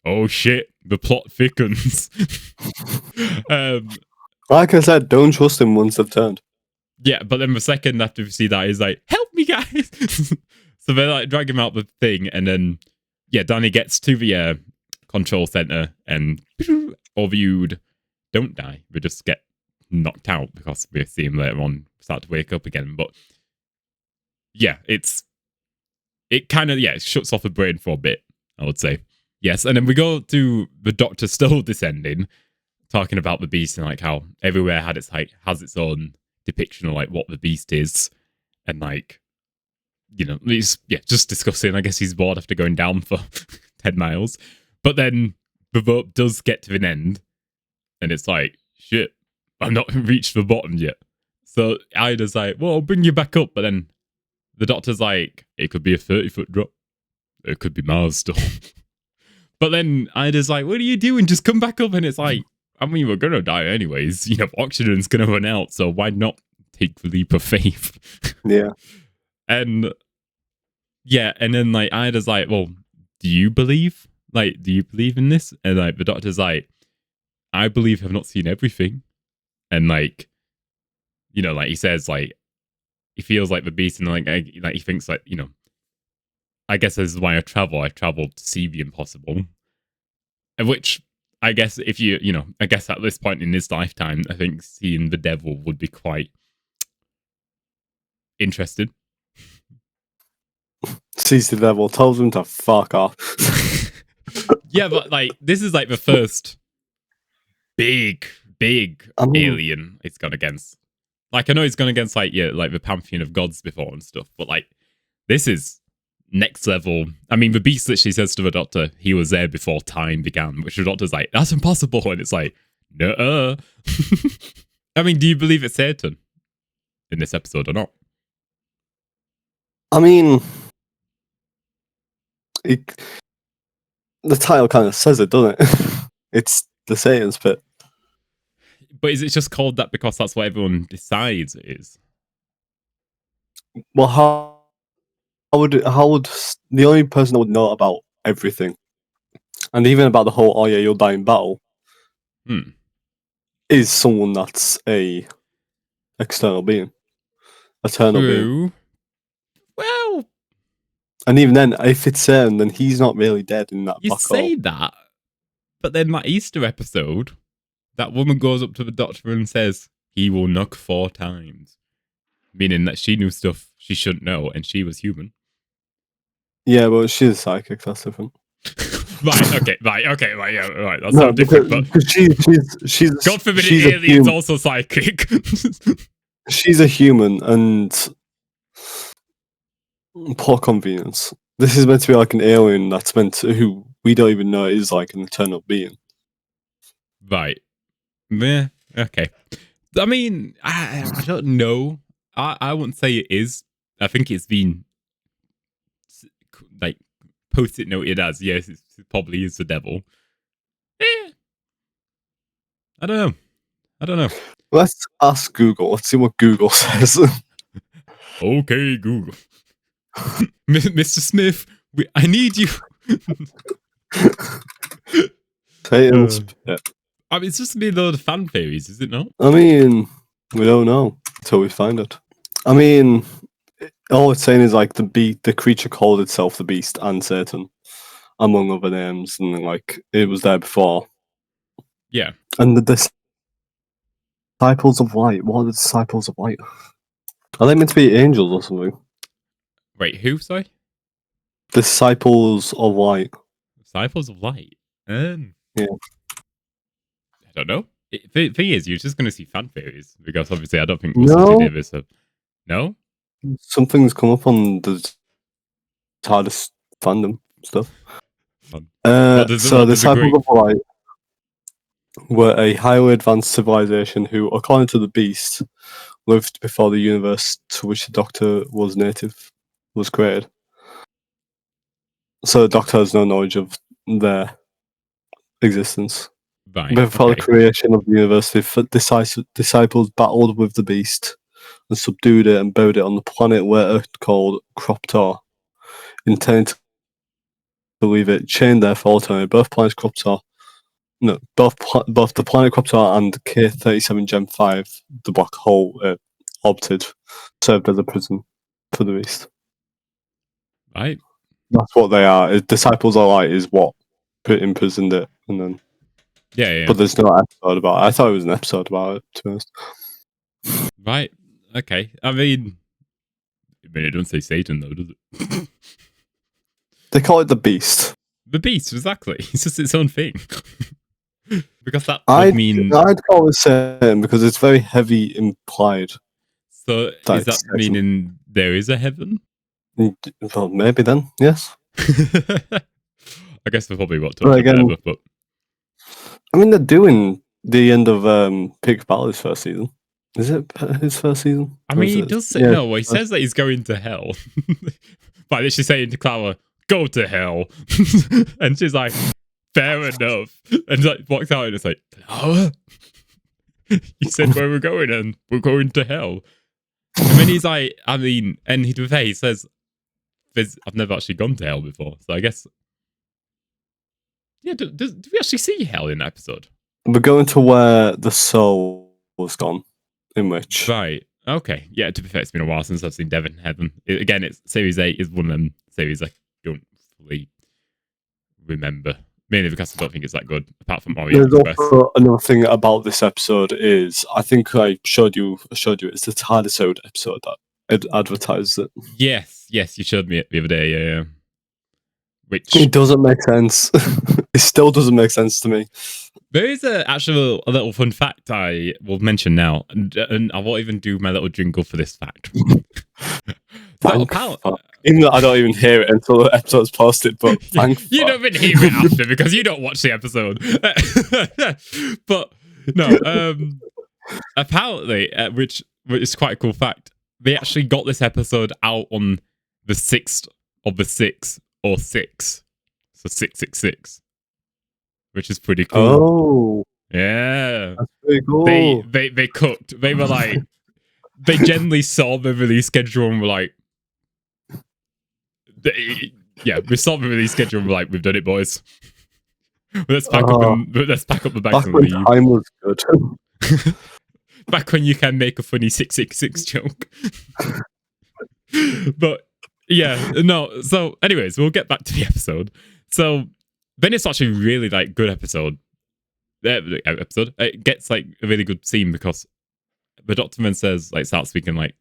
Oh shit, the plot thickens. Like I said, don't trust him once they've turned. Yeah, but then the second after we see that, he's like, help me, guys. So they like drag him out the thing, and then, yeah, Danny gets to the control center, and all the Ood don't die. They just get knocked out because we see him later on start to wake up again. But yeah, it kind of, it shuts off the brain for a bit, I would say. Yes, and then we go to the Doctor still descending, talking about the beast and like how everywhere has its own depiction of like what the beast is, and like, you know, he's just discussing. I guess he's bored after going down for 10 miles, but then the boat does get to an end, and it's like, shit, I've not reached the bottom yet. So Ida's like, well, I'll bring you back up, but then the Doctor's like, it could be a 30-foot drop, it could be Mars storm. But then Ida's like, what are you doing? Just come back up. And it's like, I mean, we're going to die anyways. You know, oxygen's going to run out. So why not take the leap of faith? Yeah. And then like Ida's like, well, do you believe? Like, do you believe in this? And like the Doctor's like, I believe I've not seen everything. And like, you know, like he says, like, he feels like the beast, and like he thinks like, you know, I guess this is why I traveled to see the impossible. Which, I guess, if I guess at this point in his lifetime, I think seeing the devil would be quite interested. Sees the devil, tells him to fuck off. Yeah, but like, this is like the first big alien it's gone against. Like, I know he's gone against like the pantheon of gods before and stuff, but like, this is next level. I mean, the beast literally says to the Doctor, he was there before time began, which the Doctor's like, that's impossible. And it's like, no. I mean, do you believe it's Satan in this episode or not? I mean, the title kind of says it, doesn't it? It's the Satan's pit. But is it just called that because that's what everyone decides it is? Well, how would the only person that would know about everything, and even about the whole "oh yeah, you'll die in battle," is someone that's a external being, eternal being. Well, and even then, if it's Satan, then he's not really dead in that. You say that, but then that Easter episode, that woman goes up to the Doctor and says he will knock 4 times, meaning that she knew stuff she shouldn't know, and she was human. Yeah, but she's a psychic. That's different. Right. Okay. Yeah. Right. That's not different. But she's God forbid, an alien's also psychic. She's a human, and poor convenience. This is meant to be like an alien that's meant to, who we don't even know is like an eternal being. Right. Yeah. Okay. I mean, I don't know. I wouldn't say it is. I think it's been like post-it noted as, yes, it probably is the devil. I don't know. Let's ask Google. Let's see what Google says. Okay, Google. Mr. Smith, I need you. Satan's pit. I mean, it's just gonna be a load of fan theories, is it not? I mean, we don't know until we find it. I mean, all it's saying is like the creature called itself the Beast and Satan, among other names, and like it was there before. Yeah. And the disciples of light. What are the disciples of light? Are they meant to be angels or something? Wait, who? Sorry. Disciples of light. Disciples of Light. Yeah. I don't know. The thing is, you're just going to see fan theories because obviously I don't think we'll see this. No? Something's come up on the TARDIS fandom stuff. Fun. So the Disciples of Light were a highly advanced civilization who, according to the Beast, lived before the universe to which the Doctor was created. So the Doctor has no knowledge of their existence. Right, before the creation of the universe, the disciples battled with the Beast and subdued it and buried it on the planet where Earth called Croptor, intending to leave it chained there for all time. Both planets Croptor, both the planet Croptor and K-37 Gem 5, the black hole orbited, served as a prison for the Beast. Right. That's what they are. Disciples of Light is what imprisoned it, and then. Yeah. But there's no episode about it. I thought it was an episode about it, to be honest. Right. Okay. I mean, it doesn't say Satan, though, does it? They call it the Beast. The Beast, exactly. It's just its own thing. Because that would mean... I'd call it Satan because it's very heavy implied. So is that meaning there is a heaven? Well, maybe then, yes. I guess we probably won't talk about it, but... I mean, they're doing the end of Pig Ballet's first season. Is it his first season? I mean, he does say, no, he says that he's going to hell. But literally saying to Clara, go to hell. And she's like, fair enough. And like walks out and it's like, Clara? You said where we're going and we're going to hell. And then he's like, I mean, and he says, I've never actually gone to hell before. So I guess... Yeah, do we actually see hell in that episode? We're going to where the soul was gone, in which... Right, okay. Yeah, to be fair, it's been a while since I've seen Devon Heaven. Again, it's Series 8 is one of them series I don't fully remember. Mainly because I don't think it's that good, apart from Orient Express. Also another thing about this episode is, I think I showed you, it's the TARDIS episode that advertises it. Yes, you showed me it the other day, yeah. Which... It doesn't make sense. It still doesn't make sense to me. There is a little fun fact I will mention now, and I won't even do my little jingle for this fact. Even though I don't even hear it until the episode's posted, but you don't even hear it after because you don't watch the episode. But no, apparently, which is quite a cool fact, they actually got this episode out on the 6th of the 6th. Or 6. So 666. Which is pretty cool. Oh. Yeah. That's pretty cool. They cooked. They were like... they generally saw the release schedule and were like... we saw the release schedule and were like, we've done it, boys. Let's pack up the bags and leave. Time was good. Back when you can make a funny 666 joke. But... yeah, no. So, anyways, we'll get back to the episode. So, then it's actually really like good episode. It gets like a really good scene because the Doctor then says, like, starts speaking like,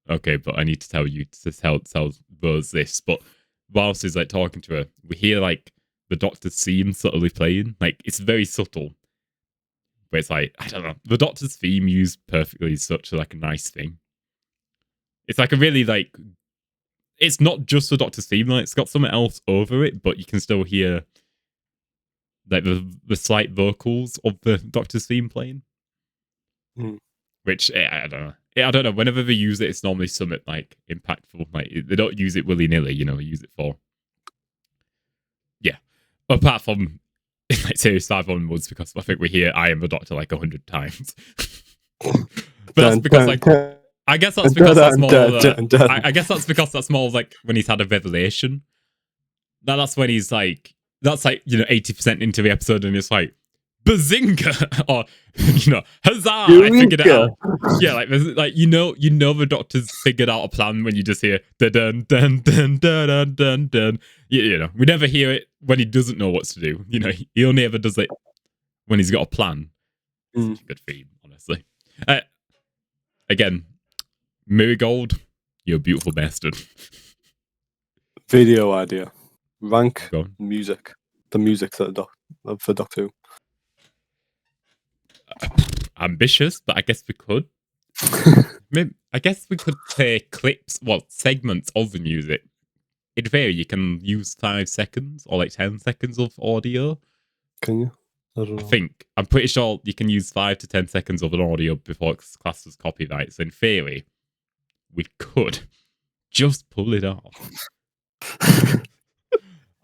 okay, but I need to tell you to tell Rose this. But whilst he's like talking to her, we hear like the Doctor's theme subtly playing. Like, it's very subtle, but it's like, I don't know. The Doctor's theme used perfectly is such like a nice thing. It's like a really like. It's not just the Doctor's theme, like it's got something else over it, but you can still hear like the slight vocals of the Doctor's theme playing. Which I don't know. I don't know. Whenever they use it, it's normally something like impactful. Like they don't use it willy nilly, you know. They use it for Apart from like Series 5 onwards, because I think we hear "I am the Doctor" like 100 times. But that's because like. I guess that's because that's more. I guess that's because that's more like when he's had a revelation. That's when he's like that's like, 80% into the episode, and it's like, bazinga! Or, huzzah! I figured it out. Yeah, like the doctor's figured out a plan when you just hear dun dun dun dun dun dun dun. We never hear it when he doesn't know what to do. He only ever does it when he's got a plan. It's such a good theme, honestly. Again, Marigold, you're a beautiful bastard. Video idea. Rank Go on. music. The music for Doctor Who. Ambitious, but I guess we could. I guess we could play clips, segments of the music. In theory, you can use 5 seconds or like 10 seconds of audio. Can you? I don't know. I'm pretty sure you can use 5 to 10 seconds of an audio before it's classed as copyright. So in theory, we could just pull it off.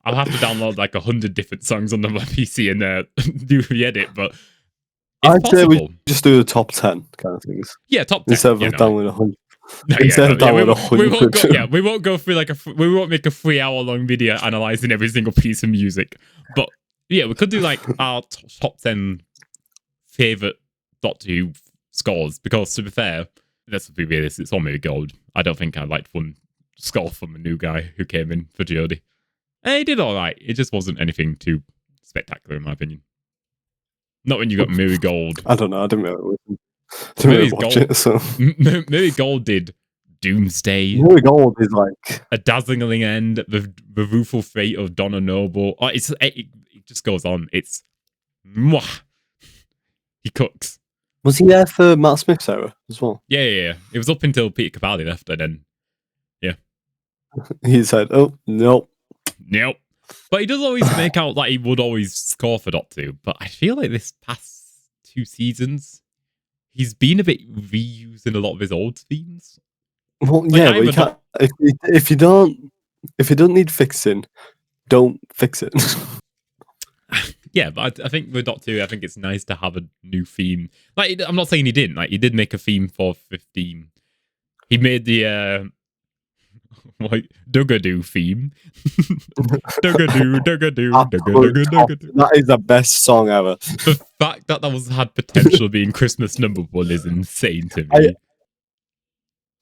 I'll have to download like 100 different songs onto my PC and do the edit, but it's I'd say possible. we just do the top 10 kind of things. Yeah, top 10. Instead of downloading 100. We won't go through we won't make a 3-hour long video analyzing every single piece of music. But yeah, we could do like our top 10 favorite Doctor Who scores, because to be fair, let's be realistic, it's all Marigold. I don't think I liked one score from a new guy who came in for Jodie. He did all right. It just wasn't anything too spectacular, in my opinion. Not when you got Marigold. I don't know. I didn't really watch it. So Marigold did Doomsday. Marigold is like A Dazzling End, the rueful fate of Donna Noble. Oh, it just goes on. It's mwah. He cooks. Was he there for Matt Smith's era as well? Yeah. It was up until Peter Capaldi left, and then he said, "Oh no, nope." But he does always make out like he would always score for Doctor Who. But I feel like this past 2 seasons, he's been a bit reusing a lot of his old themes. Well, yeah, but you can't, if you don't need fixing, don't fix it. Yeah, but I think with Doctor Who, I think it's nice to have a new theme. Like, I'm not saying he didn't. Like, he did make a theme for 15. He made the Duggadoo theme. Duggadoo, Duggadoo, Duggadoo, Duggadoo. That is the best song ever. The fact that had potential being Christmas #1 is insane to me.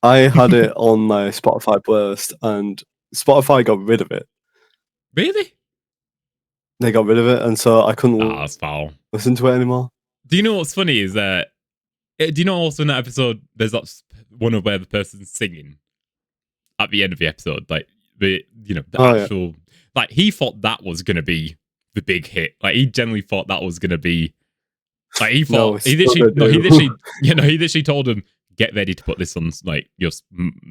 I had it on my Spotify playlist, and Spotify got rid of it. Really? They got rid of it, and so I couldn't that's foul. Listen to it anymore. Do you know what's funny is that? Do you know also in that episode there's that one of where the person's singing at the end of the episode, like the actual, like he thought that was gonna be the big hit. Like he generally thought that was gonna be, like he thought he literally told him, get ready to put this on like your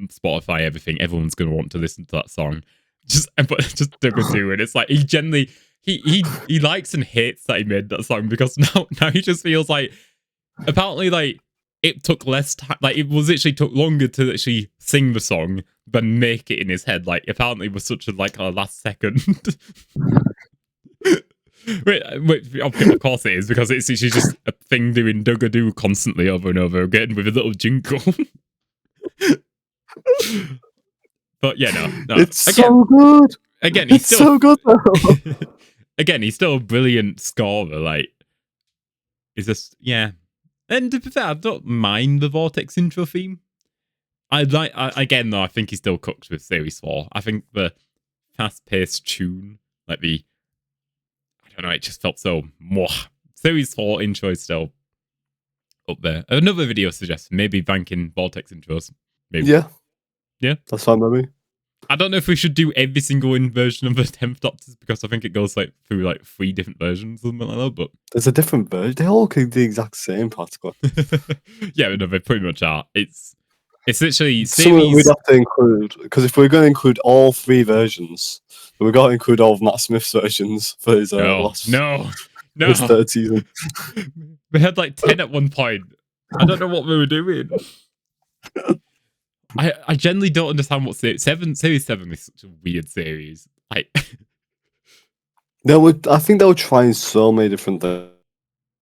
Spotify, everything. Everyone's gonna want to listen to that song. Just do it. It's like he generally he likes and hates that he made that song, because now he just feels like apparently like it took less time. Like it was literally took longer to actually sing the song than make it in his head. Like apparently it was such a last second. Wait, of course it is, because it's actually just a thing doing Duggadoo constantly over and over again with a little jingle. But yeah, no. It's again, so good. Again, he's still so good though. Again, he's still a brilliant scorer. Like, it's just And to be fair, I don't mind the Vortex intro theme. Again though, I think he still cooks with Series 4. I think the fast-paced tune, like I don't know, it just felt so mwah. Series 4 intro is still up there. Another video suggests maybe banking Vortex intros. Maybe. Yeah, that's fine by me. I don't know if we should do every single version of the 10th Doctors, because I think it goes through 3 different versions or something like that. But there's a different version. They all could the exact same practically. Yeah, no, they pretty much are. It's literally something we'd have to include, because if we're going to include all 3 versions, then we've got to include all of Matt Smith's versions for his his third season. We had 10 at one point. I don't know what we were doing. I generally don't understand what series 7 is such a weird series. I think they were trying so many different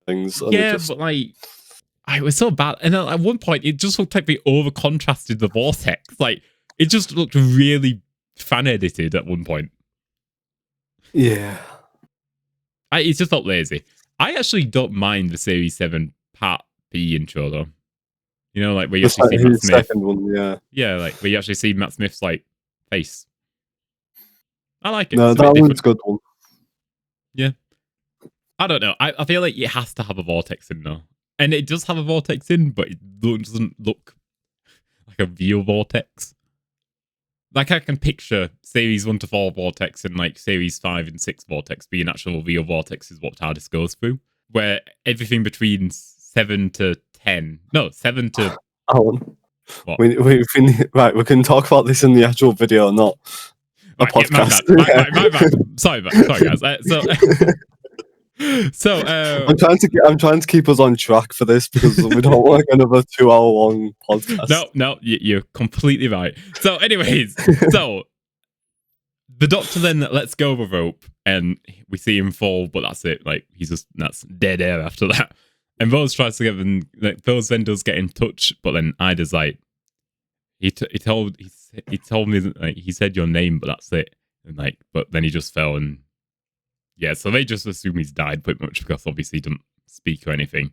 things. And but it was so bad. And then at one point, it just looked like they over contrasted the vortex. Like it just looked really fan edited at one point. Yeah, It's just not lazy. I actually don't mind the Series 7 Part B intro though. You know, like where you actually see Matt His Smith. second one, yeah. Yeah, like where you actually see Matt Smith's like face. I like it. No, It's a that bit one's different. a good one. Yeah. I don't know. I feel like it has to have a vortex in though. And it does have a vortex in, but it doesn't look like a real vortex. Like I can picture Series 1 to 4 vortex and like Series 5 and 6 vortex being actual real vortex is what TARDIS goes through. Where everything between 7 to 10, no, 7 to Alan, what? right, we can talk about this in the actual video, not a Right, yeah, my podcast. bad. My bad. Sorry, guys. I'm trying to keep us on track for this because we don't want another 2 hour long podcast. No, you're completely right. So, anyways, so the Doctor then lets go of a rope and we see him fall, but that's it. Like that's dead air after that. And Rose tries to get them. Like Rose then does get in touch, but then Ida's like, he told me that, like, he said your name, but that's it. And like, but then he just fell and yeah. So they just assume he's died pretty much because obviously he doesn't speak or anything.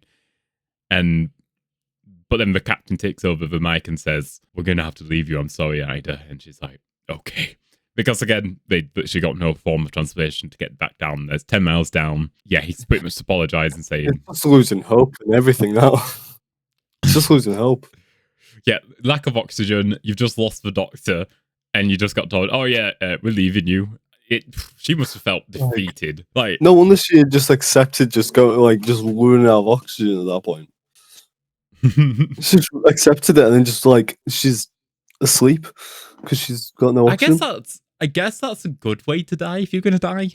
But then the captain takes over the mic and says, "We're gonna have to leave you. I'm sorry, Ida." And she's like, "Okay." Because again, she got no form of translation to get back down. There's 10 miles down. Yeah, he's pretty much apologizing, saying, It's just losing hope and everything now. It's just losing hope. Yeah, lack of oxygen. You've just lost the Doctor, and you just got told, "Oh yeah, we're leaving you." She must have felt defeated. Like, no wonder she had just accepted just running out of oxygen at that point. She accepted it and then just like she's asleep because she's got no oxygen. I guess that's a good way to die if you're gonna die,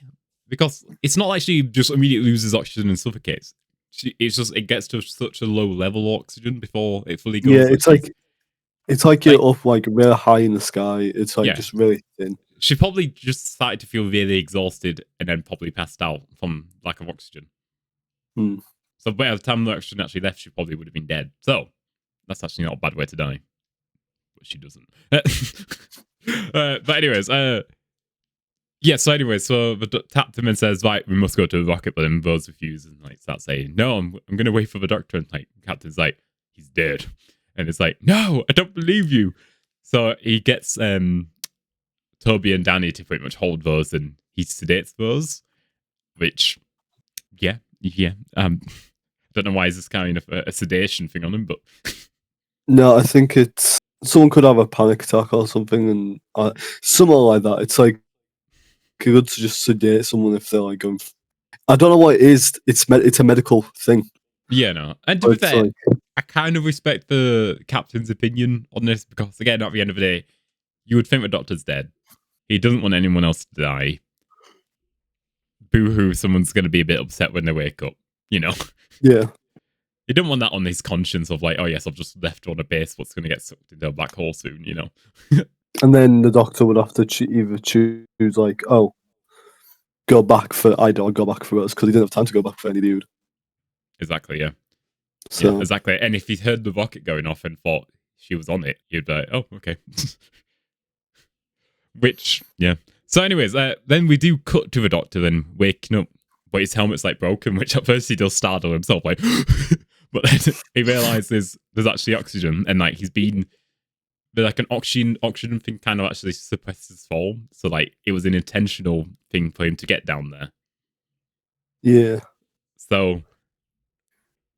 because it's not like she just immediately loses oxygen and suffocates. It gets to such a low level of oxygen before it fully goes. Yeah, it's like you're up like really high in the sky. It's like just really thin. She probably just started to feel really exhausted and then probably passed out from lack of oxygen. So by the time the oxygen actually left, she probably would have been dead. So that's actually not a bad way to die. But she doesn't. But anyways, so the captain says, "Right, we must go to the rocket," but then Rose refuses and like starts saying, "No, I'm gonna wait for the Doctor." And like Captain's like, "He's dead," and it's like, "No, I don't believe you." So he gets Toby and Danny to pretty much hold Rose, and he sedates Rose, which, yeah. I don't know why is this kind of a sedation thing on him, but no, I think it's someone could have a panic attack or something, and something like that. It's like good to just sedate someone if they're like going. I don't know what it is. It's a medical thing. Yeah, no. And to be fair, I kind of respect the captain's opinion on this because, again, at the end of the day, you would think the Doctor's dead. He doesn't want anyone else to die. Boo-hoo, someone's going to be a bit upset when they wake up, you know? Yeah. You don't want that on his conscience of like, oh yes, I've just left on a base, what's going to get sucked into a black hole soon, you know? And then the Doctor would have to either choose like, oh, go back for Ida or go back for us, because he didn't have time to go back for any dude. Exactly, yeah. So. Yeah, exactly. And if he heard the rocket going off and thought she was on it, he'd be like, oh, okay. Which, yeah. So anyways, then we do cut to the Doctor then waking up, but his helmet's like broken, which at first he does startle himself, like, but then he realizes there's actually oxygen, and like like an oxygen thing kind of actually suppresses his fall. So like it was an intentional thing for him to get down there. Yeah. So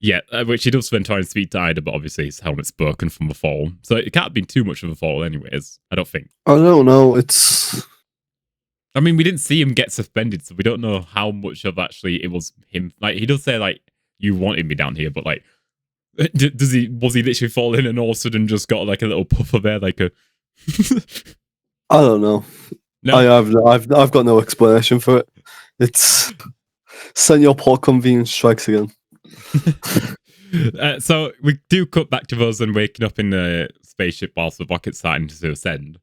yeah, which he does then try and speak to Ida, but obviously his helmet's broken from the fall. So it can't have been too much of a fall anyways, I don't think. I don't know, I mean, we didn't see him get suspended, so we don't know how much of actually it was him. Like, he does say, like, you wanted me down here, but, like, was he literally falling and all of a sudden just got, like, a little puff of air, like a... I don't know. No? I've got no explanation for it. It's... Send your poor convenience strikes again. So, we do cut back to Rose and waking up in the spaceship whilst the rocket's starting to ascend.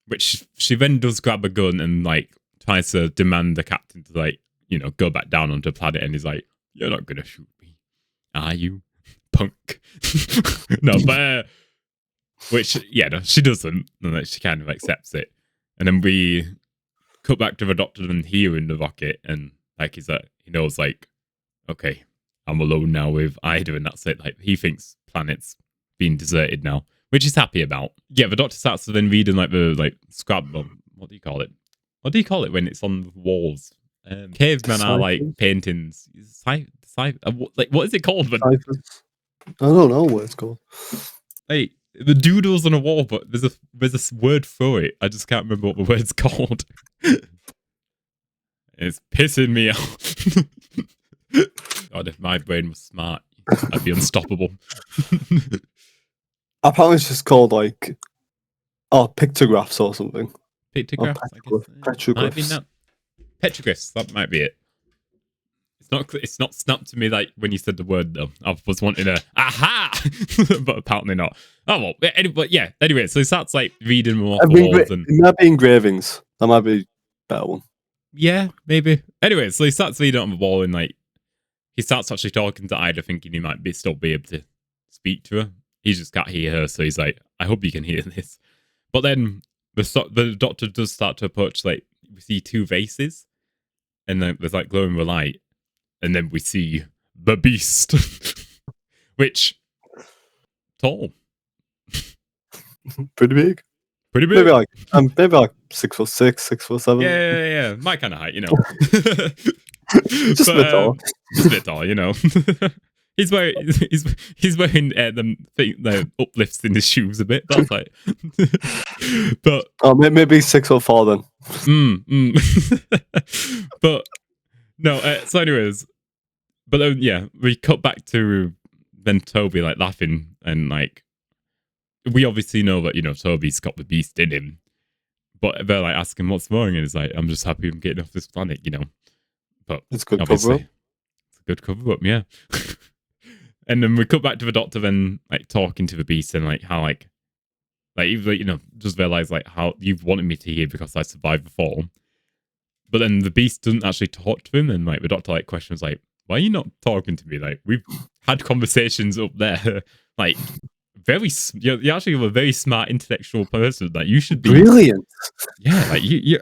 Which she then does grab a gun and like tries to demand the captain to like, you know, go back down onto the planet, and he's like, "You're not gonna shoot me, are you, punk?" No, but which no, she doesn't, and like, she kind of accepts it. And then we cut back to the Doctor and here in the rocket, and like he knows, like, okay, I'm alone now with Ida, and that's it. Like, he thinks planet's been deserted now, which he's happy about. Yeah, the Doctor starts to then reading, like, the, like, scrap, what do you call it? What do you call it when it's on the walls? Cavemen are, like, paintings. Like, what is it called? But, I don't know what it's called. like, the doodles on a wall, but there's a word for it. I just can't remember what the word's called. It's pissing me off. God, if my brain was smart, I'd be unstoppable. Apparently it's just called, like, pictographs or something. Pictographs, I guess. Petroglyphs. Petroglyphs, that might be it. It's not snapped to me like when you said the word though. I was wanting a aha, but apparently not. Oh well, but yeah. Anyway, so he starts like reading more off the walls and it might be engravings. That might be a better one. Yeah, maybe. Anyway, so he starts reading on the wall and like he starts actually talking to Ida, thinking he might still be able to speak to her. He just can't hear her, so he's like, "I hope you can hear this." But then the Doctor does start to approach. Like we see two vases, and then there's like glowing with light. And then we see the beast, which tall, pretty big. Maybe like 6'6", 6'7". Yeah. My kind of height, you know. Just a bit tall. Just a bit tall, you know. he's wearing the uplifts in his shoes a bit. That's like, but maybe 6'4" then. But no. So, anyways. But then, yeah, we cut back to then Toby like laughing and like we obviously know that, you know, Toby's got the beast in him. But they're like asking what's wrong, and it's like, I'm just happy I'm getting off this planet, you know. But it's good cover up. It's a good cover up, yeah. And then we cut back to the Doctor then like talking to the beast and like how like even, you know, just realize like how you've wanted me to hear because I survived the fall. But then the beast doesn't actually talk to him, and like the Doctor like questions like, why are you not talking to me? Like, we've had conversations up there. Like, you're actually a very smart intellectual person. Like, you should be brilliant. Yeah, like you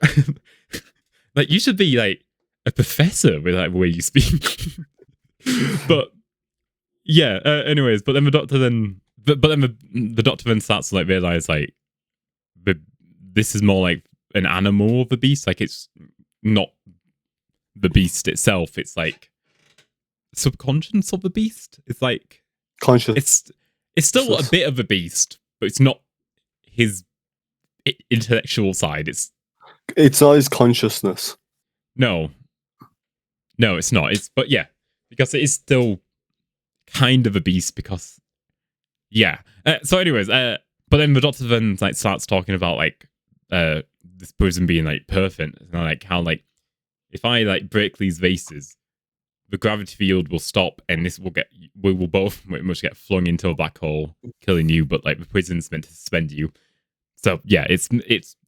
like you should be like a professor with like the way you speak. But yeah, anyways, but then the Doctor then the Doctor then starts to like realize like this is more like an animal of the beast. Like, it's not the beast itself. It's like subconscious of the beast. It's like conscious. It's still a bit of a beast, but it's not his intellectual side. It's not his consciousness. No, it's not. But yeah, because it is still kind of a beast. Because yeah. So, anyways, but then the Doctor then like starts talking about like this prison being like perfect, and like how like if I like break these vases, the gravity field will stop, and we will both pretty much get flung into a black hole, killing you. But like the prison's meant to suspend you, so yeah, it's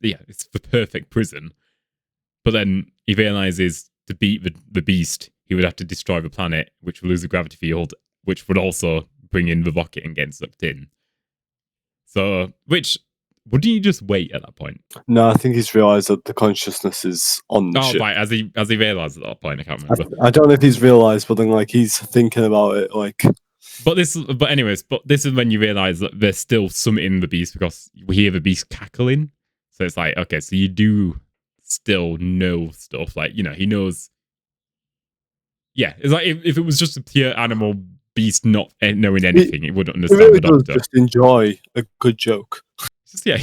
the perfect prison. But then he realizes to beat the beast, he would have to destroy the planet, which will lose the gravity field, which would also bring in the rocket and get sucked in. So, wouldn't you just wait at that point? No, I think he's realised that the consciousness is on the ship. Right, as he realised at that point, I can't remember. I don't know if he's realised, but then like he's thinking about it, like. But this is when you realise that there's still something in the beast, because we hear the beast cackling. So it's like, okay, so you do still know stuff, like, you know, he knows. Yeah, it's like if it was just a pure animal beast not knowing anything, it wouldn't understand really the Doctor. Does just enjoy a good joke. Just, yeah.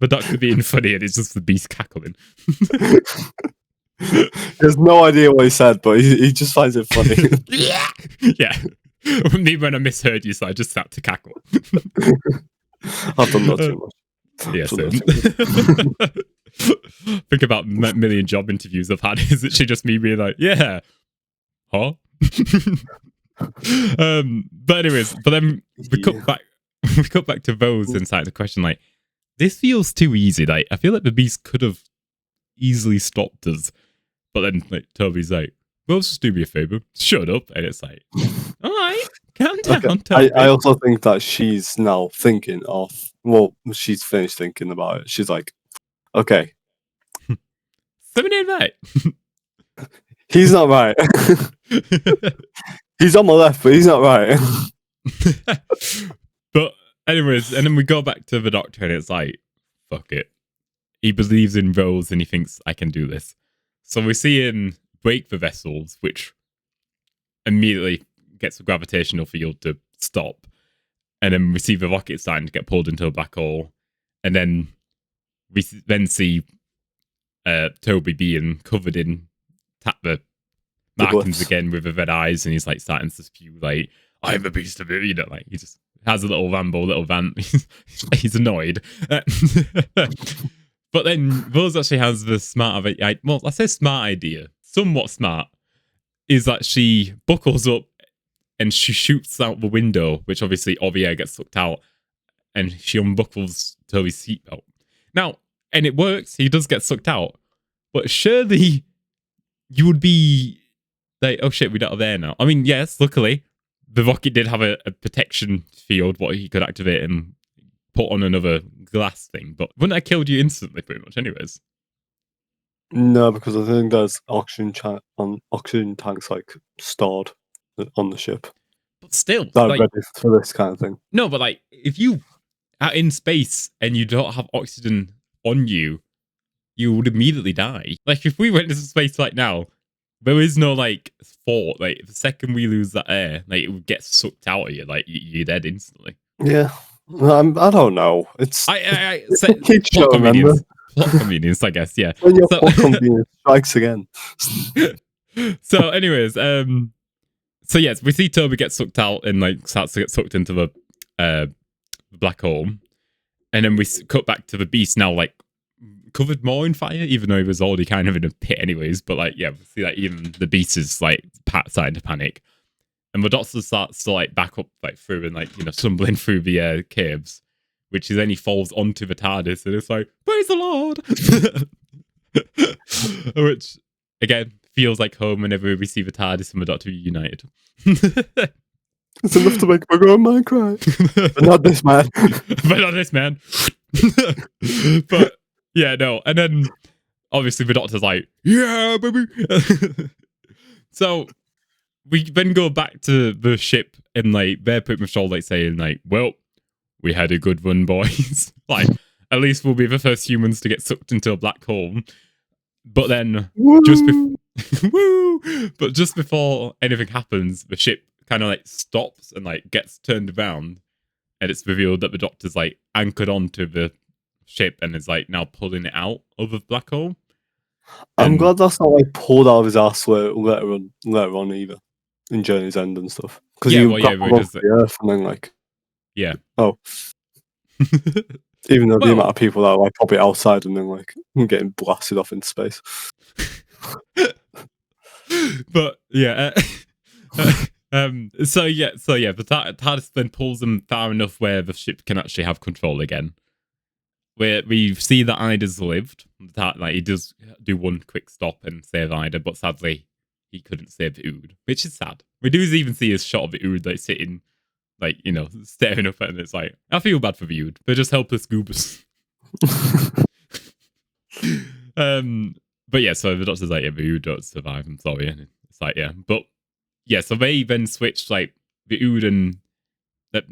The Doctor being funny, and it's just the beast cackling. He has no idea what he said, but he just finds it funny. Yeah. Me when I misheard you, so I just sat to cackle. I've done that too much. Yeah, think about million job interviews I've had. Is it just me being like, yeah, huh? But anyways, but then we cut back to Rose inside the question, like, this feels too easy. Like, I feel like the beast could have easily stopped us, but then like Toby's like, Rose, just do me a favor, shut up. And it's like, all right, calm down. Okay. I also think that she's now thinking of, well, she's finished thinking about it. She's like, okay, something ain't right. He's not right. He's on my left, but he's not right. But anyways, and then we go back to the doctor, and it's like, fuck it. He believes in Rose, and he thinks I can do this. So we see him break the vessels, which immediately gets the gravitational field to stop, and then we see the rocket starting to get pulled into a black hole, and then we then see Toby being covered in the markings again with the red eyes, and he's like starting to spew like, I'm a beast of it, you know, like he just has a little little rant. He's annoyed. But then Rose actually has the smart well, I say smart idea, somewhat smart, is that she buckles up and she shoots out the window, which obviously all the air gets sucked out, and she unbuckles Toby's seatbelt. Now, and it works, he does get sucked out, but surely you would be like, oh shit, we don't have air now. I mean, yes, luckily, the rocket did have a protection field, what he could activate and put on another glass thing, but wouldn't that have killed you instantly, pretty much, anyways? No, because I think there's oxygen tanks like stored on the ship. But still, they're ready for this kind of thing. No, but like, if you are in space and you don't have oxygen on you, you would immediately die. Like, if we went into space right now, there is no like thought. Like, the second we lose that air, like it would get sucked out of you. Like, you're dead instantly. Yeah, I don't know. It's plot convenience. Plot convenience, I guess. Yeah. When your plot convenience strikes again. So, anyways, so yes, we see Toby get sucked out and like starts to get sucked into the black hole, and then we cut back to the Beast now, like covered more in fire, even though he was already kind of in a pit, anyways. But like, yeah, we see that even the Beast is like starting to panic, and the Doctor starts to like back up like through and like stumbling through the caves, which is then he falls onto the TARDIS, and it's like, praise the Lord, which again feels like home whenever we see the TARDIS and the Doctor reunited. It's enough to make my grandma cry. But not this man. But not this man. But yeah, no. And then obviously the Doctor's like, yeah, baby. So we then go back to the ship and like they're pretty much all like saying like, well, we had a good run, boys. Like, at least we'll be the first humans to get sucked into a black hole. But then just before anything happens, the ship kind of like stops and like gets turned around, and it's revealed that the Doctor's like anchored onto the ship and is like now pulling it out of the black hole. I'm glad that's not like pulled out of his ass later on either in Journey's End and stuff. Because the Earth and then like even though the amount of people that are like probably outside and then like getting blasted off into space. But yeah. So the TARDIS then pulls them far enough where the ship can actually have control again. Where we see that Ida's lived. Like he does do one quick stop and save Ida, but sadly he couldn't save the Ood, which is sad. We do even see a shot of the Ood like sitting, like staring up at it, and it's like, I feel bad for the Ood. They're just helpless goobers. But yeah, so the Doctor's like, yeah, the Ood don't survive. I'm sorry, and it's like, yeah, but. Yeah, so they then switched like the Ood and Ida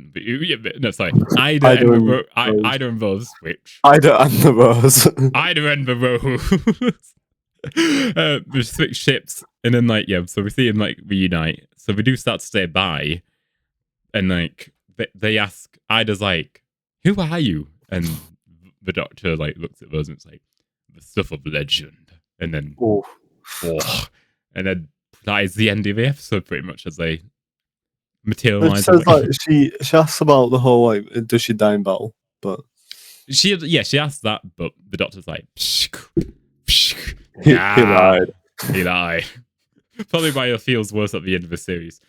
and Rose switch. Ida and the Rose. Ida and the Rose. We switch ships, and then like so we see him like reunite. So we do start to say bye, and like they ask Ida's like, "Who are you?" And the Doctor like looks at Rose and it's like, "The stuff of legend." And then and then that is the end of the episode, pretty much, as they materialize. It says like she asks about the whole like, does she die in battle? But she asked that, but the Doctor's like, he lied. He lied. Probably why it feels worse at the end of the series.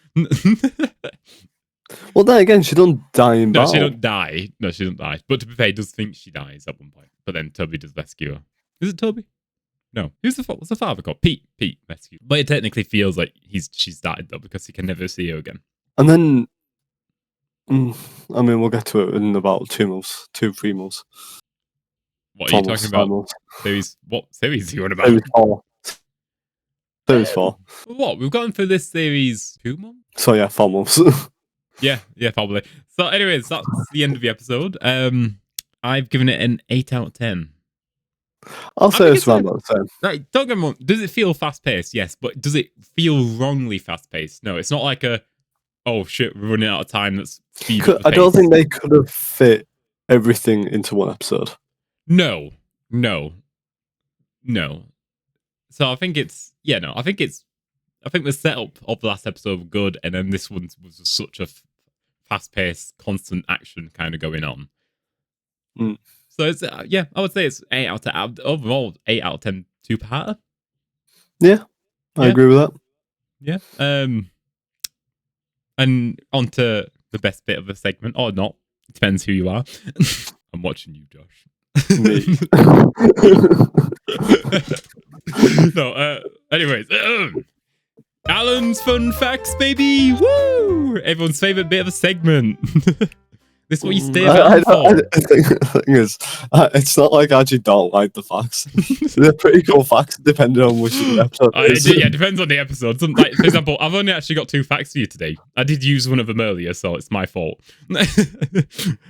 Well, then again, she don't die in battle. She don't die. No, she don't die. But to be fair, he does think she dies at one point. But then Toby does rescue her. Is it Toby? No. What's the father called? Pete rescue. But it technically feels like she's died though, because he can never see her again. And then, I mean, we'll get to it in about 3 months. What are you talking about? Series? What series are you on about? Series 4. Series 4. What? We've gone through this series 2 months? So yeah, 4 months. Yeah, probably. So, anyways, that's the end of the episode. I've given it an 8 out of 10. I'll I say think it's around about the same. Like, don't get me wrong. Does it feel fast paced? Yes, but does it feel wrongly fast paced? No, it's not like oh shit, we're running out of time. Let's speed up the I don't pace. think they could have fit everything into one episode. No. So I think I think the setup of the last episode was good, and then this one was just such a fast paced, constant action kind of going on. Mm. So it's I would say it's 8 out of 10. Overall, 8 out of 10 two-parter. Yeah, I agree with that. Yeah. And on to the best bit of the segment, or not. It depends who you are. I'm watching you, Josh. Me. No, anyways. Alan's fun facts, baby! Woo! Everyone's favourite bit of a segment. This is what you stay around for. The thing is, it's not like I actually don't like the facts. They're pretty cool facts, depending on which episode it is. Yeah, it depends on the episode. Like, for example, I've only actually got 2 facts for you today. I did use one of them earlier, so it's my fault.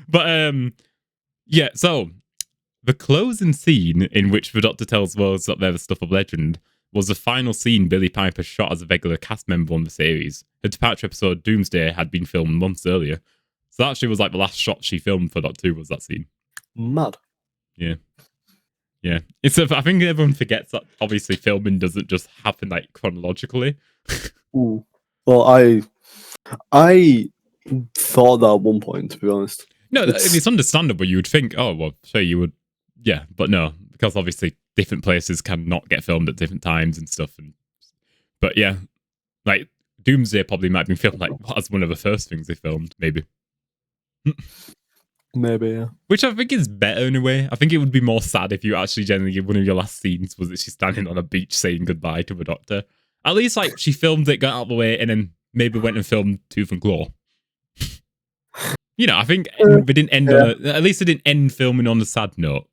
But, yeah, so the closing scene in which the Doctor tells Rose that they're the stuff of legend was the final scene Billie Piper shot as a regular cast member on the series. Her departure episode, Doomsday, had been filmed months earlier. So that actually was like the last shot she filmed for Doctor Who was that scene. Mad. Yeah. I think everyone forgets that obviously filming doesn't just happen like chronologically. Ooh. Well, I thought that at one point, to be honest. No, it's understandable. You would think, oh, well, sure, you would. Yeah, but no, because obviously different places cannot get filmed at different times and stuff. But yeah, like Doomsday probably might have been filmed like as one of the first things they filmed, maybe. Maybe, yeah. Which I think is better in a way. I think it would be more sad if you actually generally, one of your last scenes was that she's standing on a beach saying goodbye to the Doctor. At least like she filmed it, got out of the way, and then maybe went and filmed Tooth and Claw. I think they didn't end at least they didn't end filming on a sad note.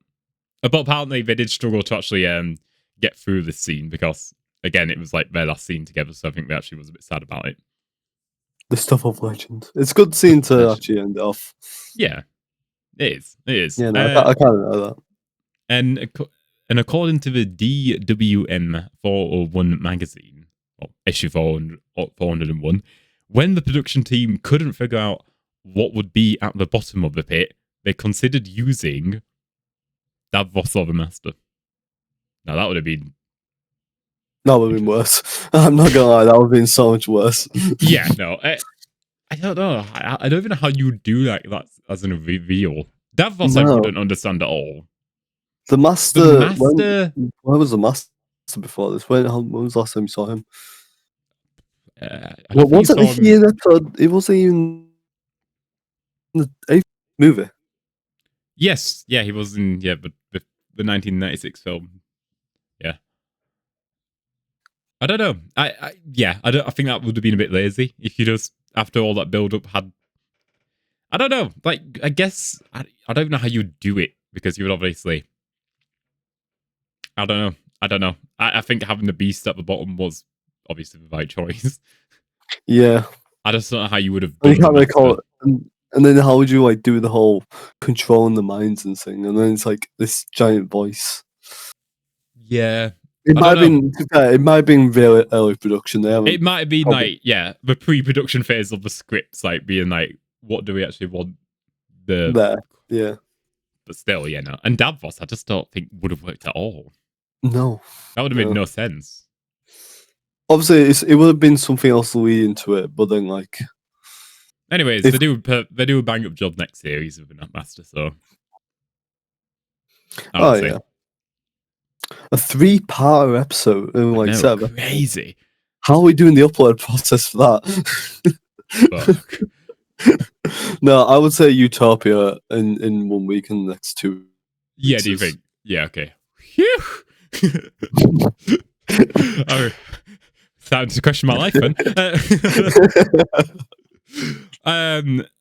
But apparently they did struggle to actually get through this scene because, again, it was like their last scene together, so I think they actually was a bit sad about it. The stuff of legend. It's a good scene to actually end off. Yeah, it is. Yeah, no, I kind of know that. And according to the DWM 401 magazine, or issue 401, when the production team couldn't figure out what would be at the bottom of the pit, they considered using Davos or the Master. Now that would have been... That would have been worse. I'm not gonna lie, that would have been so much worse. Yeah, no. I don't know. I don't even know how you would do that as a reveal. Davos I wouldn't understand at all. The Master... Where was the Master before this? When was the last time you saw him? Wasn't he in episode... It wasn't even in the 8th movie. Yes, yeah, he was in the 1996 film. Yeah. I don't know. I think that would have been a bit lazy if you just, after all that build up, had... I don't know. Like, I guess I don't know how you'd do it because you would obviously... I don't know. I think having the beast at the bottom was obviously the right choice. Yeah. I just don't know how you would have done it. And then how would you like do the whole controlling the minds and thing? And then it's like this giant voice. Yeah. It might have been very early production. It might have been the pre-production phase of the scripts, like being like, what do we actually want? Yeah. But still, yeah, no. And Davos, I just don't think would have worked at all. No. That would have made no sense. Obviously, it would have been something else leading into it, but then like... Anyways, they do a bang up job next series with the Master, so... Yeah. A 3-part episode in like 7. Crazy. How are we doing the upload process for that? Fuck. No, I would say Utopia in 1 week and the next 2 weeks. Yeah, do you think? Yeah, okay. Starting to question my life then.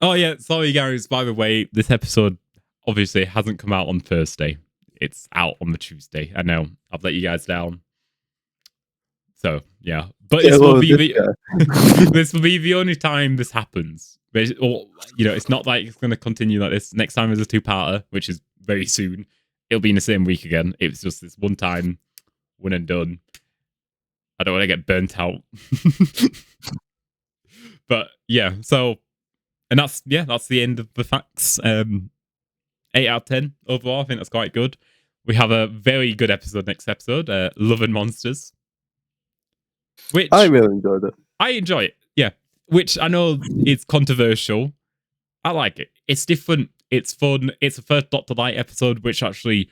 Oh yeah, sorry guys, by the way, this episode obviously hasn't come out on Thursday. It's out on the Tuesday. I know, I've let you guys down. So yeah, but Yeah, this well, will be this the this will be the only time this happens. Or it's not like it's going to continue like this. Next time is a 2-parter, which is very soon. It'll be in the same week again. It's just this one time, one and done. I don't want to get burnt out. But yeah, so and that's the end of the facts. 8 out of 10 overall. I think that's quite good. We have a very good episode next episode, Love and Monsters. Which I really enjoyed it. I enjoy it, yeah. Which I know is controversial. I like it. It's different. It's fun. It's the first Doctor Light episode, which actually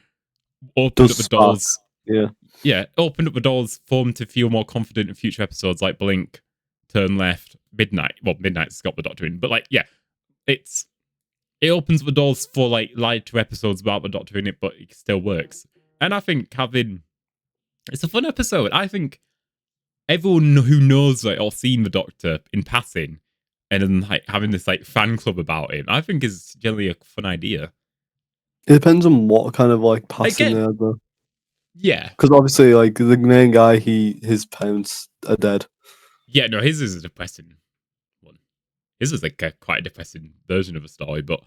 opened up the doors. Yeah, opened up the doors for him to feel more confident in future episodes like Blink, Turn Left, Midnight. Well, Midnight's got the Doctor in, but like, yeah, it opens the doors for like lied to episodes without the Doctor in it, but it still works. And I think it's a fun episode. I think everyone who knows like or seen the Doctor in passing and then like having this like fan club about him, I think is generally a fun idea. it depends on what kind of like passing they had though. Yeah, because obviously, like the main guy, his parents are dead. Yeah, no, his is a depressing one. His is like quite a depressing version of a story, but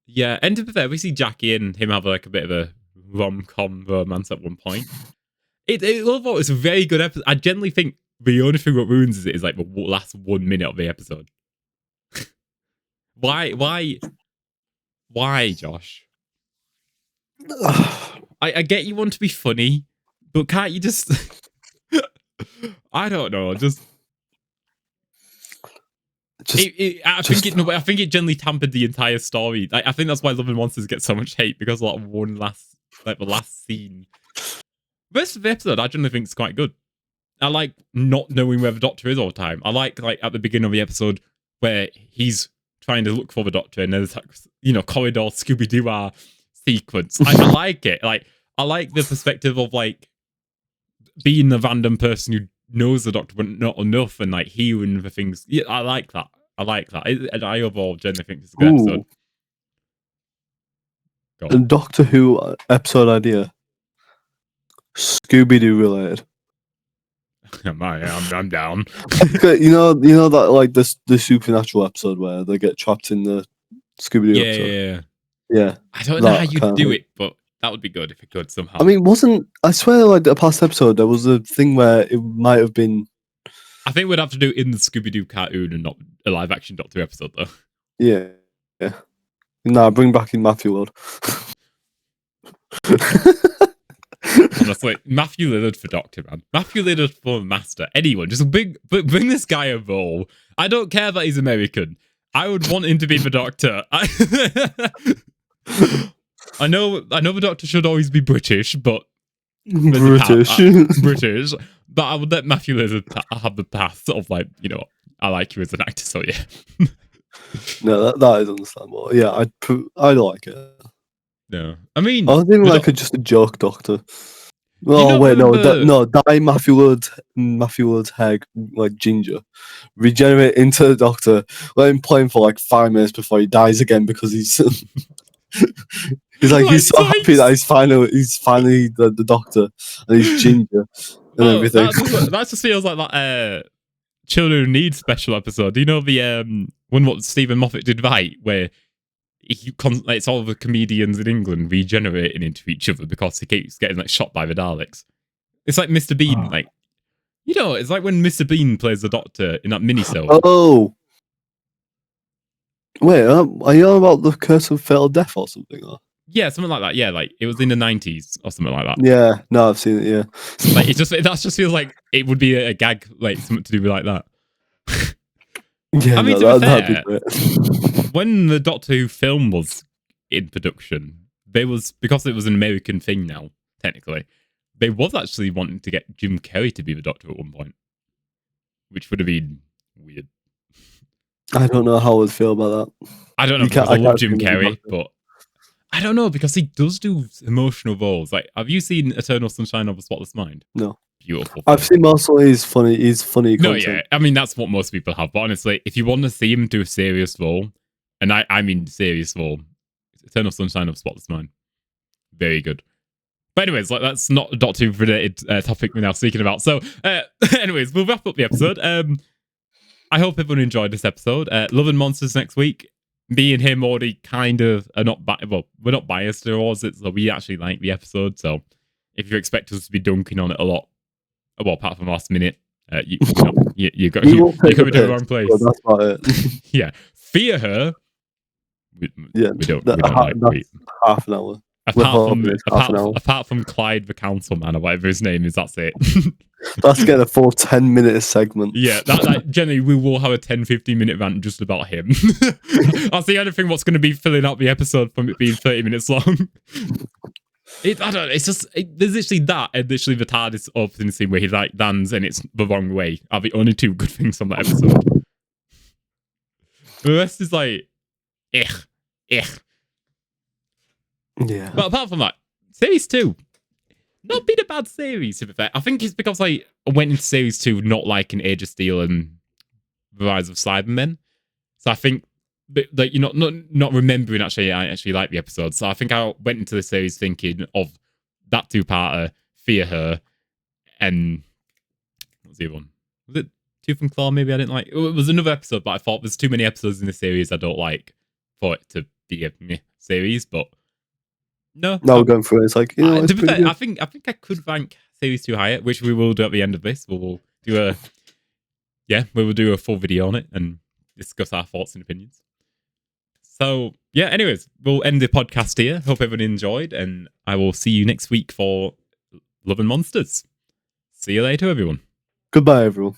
yeah. And to be fair, we see Jackie and him have like a bit of a rom-com romance at one point. Overall, it's a very good episode. I generally think the only thing that ruins it is like the last 1 minute of the episode. Why, Josh? I get you want to be funny, but can't you just? I don't know. I think it generally tampered the entire story. I think that's why Love and Monsters get so much hate because like the last scene. The rest of the episode, I generally think is quite good. I like not knowing where the Doctor is all the time. I like at the beginning of the episode where he's trying to look for the Doctor and there's like, corridor Scooby-Doo sequence. I like it. Like I like the perspective of like being the random person who knows the Doctor but not enough and like hearing the things. Yeah, I like that. And I overall generally think it's a good episode. A Doctor Who episode idea. Scooby-Doo related. I'm down. You know that like the supernatural episode where they get trapped in the Scooby-Doo episode. Yeah. I don't know how you'd do it, but that would be good if it could somehow. I mean, I swear like the past episode there was a thing where it might have been. I think we'd have to do it in the Scooby-Doo cartoon and not a live-action Doctor episode, though. Yeah. Nah, bring back in Matthew Lord. Honestly, Matthew Lillard for Doctor, man. Matthew Lillard for Master. Anyone, just bring this guy a role. I don't care that he's American. I would want him to be the Doctor. I know the Doctor should always be British, but British. But I would let Matthew Lillard have the path of like, I like you as an actor, so yeah. No, that is understandable. Yeah, I like it. No, I mean, I think like just a joke Doctor. Oh wait, dye Matthew Lillard's hair like ginger, regenerate into the Doctor, let him play him for like 5 minutes before he dies again because he's he's so happy that he's finally the Doctor and he's ginger and everything. That just feels like that Children Who Need special episode. Do you know the one what Stephen Moffat did right where it's all the comedians in England regenerating into each other because he keeps getting like shot by the Daleks. It's like Mr. Bean, like it's like when Mr. Bean plays the Doctor in that mini-sode. Oh, wait, are you on about the Curse of Fatal Death or something? Or? Yeah, something like that. Yeah, like it was in the 90s or something like that. Yeah, no, I've seen it. Yeah, like that just feels like it would be a gag, like something to do with like that. Yeah, I mean, that'd be great. When the Doctor Who film was in production, because it was an American thing now, technically, they was actually wanting to get Jim Carrey to be the Doctor at one point, which would have been weird. I don't know how I would feel about that. I don't know because I love Jim Carrey, but I don't know because he does do emotional roles. Like, have you seen Eternal Sunshine of a Spotless Mind? No. Beautiful. I've seen mostly he's funny. No, yeah. I mean, that's what most people have. But honestly, if you want to see him do a serious role, and I mean serious role, Eternal Sunshine of a Spotless Mind, very good. But anyways, like that's not a Doctor Who related topic we're now speaking about. So, anyways, we'll wrap up the episode. I hope everyone enjoyed this episode. Love and Monsters next week. Me and him already kind of are not we're not biased towards it, so we actually like the episode. So if you expect us to be dunking on it a lot, well, apart from last minute, you got you're coming to the wrong place. Well, that's about it. Yeah, Fear Her. We don't that's half an hour. Apart from Clyde the councilman or whatever his name is, that's it. That's getting a full 10-minute segment. Yeah, that generally we will have a 10-15 minute rant just about him. That's the only thing what's going to be filling out the episode from it being 30 minutes long. I don't know, it's just, there's literally that and literally the TARDIS opening scene where he like lands and it's the wrong way are the only two good things from that episode. The rest is like, eh. Yeah. But apart from that, series 2, not been a bad series, to be fair. I think it's because I went into series 2 not liking Age of Steel and The Rise of Cybermen. So I think that not remembering I actually like the episode. So I think I went into the series thinking of that 2-parter, Fear Her, and what's the other one? Was it Tooth and Claw? Maybe I didn't like. It was another episode, but I thought there's too many episodes in the series I don't like for it to be a series. But no, going through it, it's like, to be fair, I think I could rank series 2 higher, which we will do at the end of this. We will do a full video on it and discuss our thoughts and opinions. So yeah, anyways, we'll end the podcast here. Hope everyone enjoyed, and I will see you next week for Love and Monsters. See you later, everyone. Goodbye, everyone.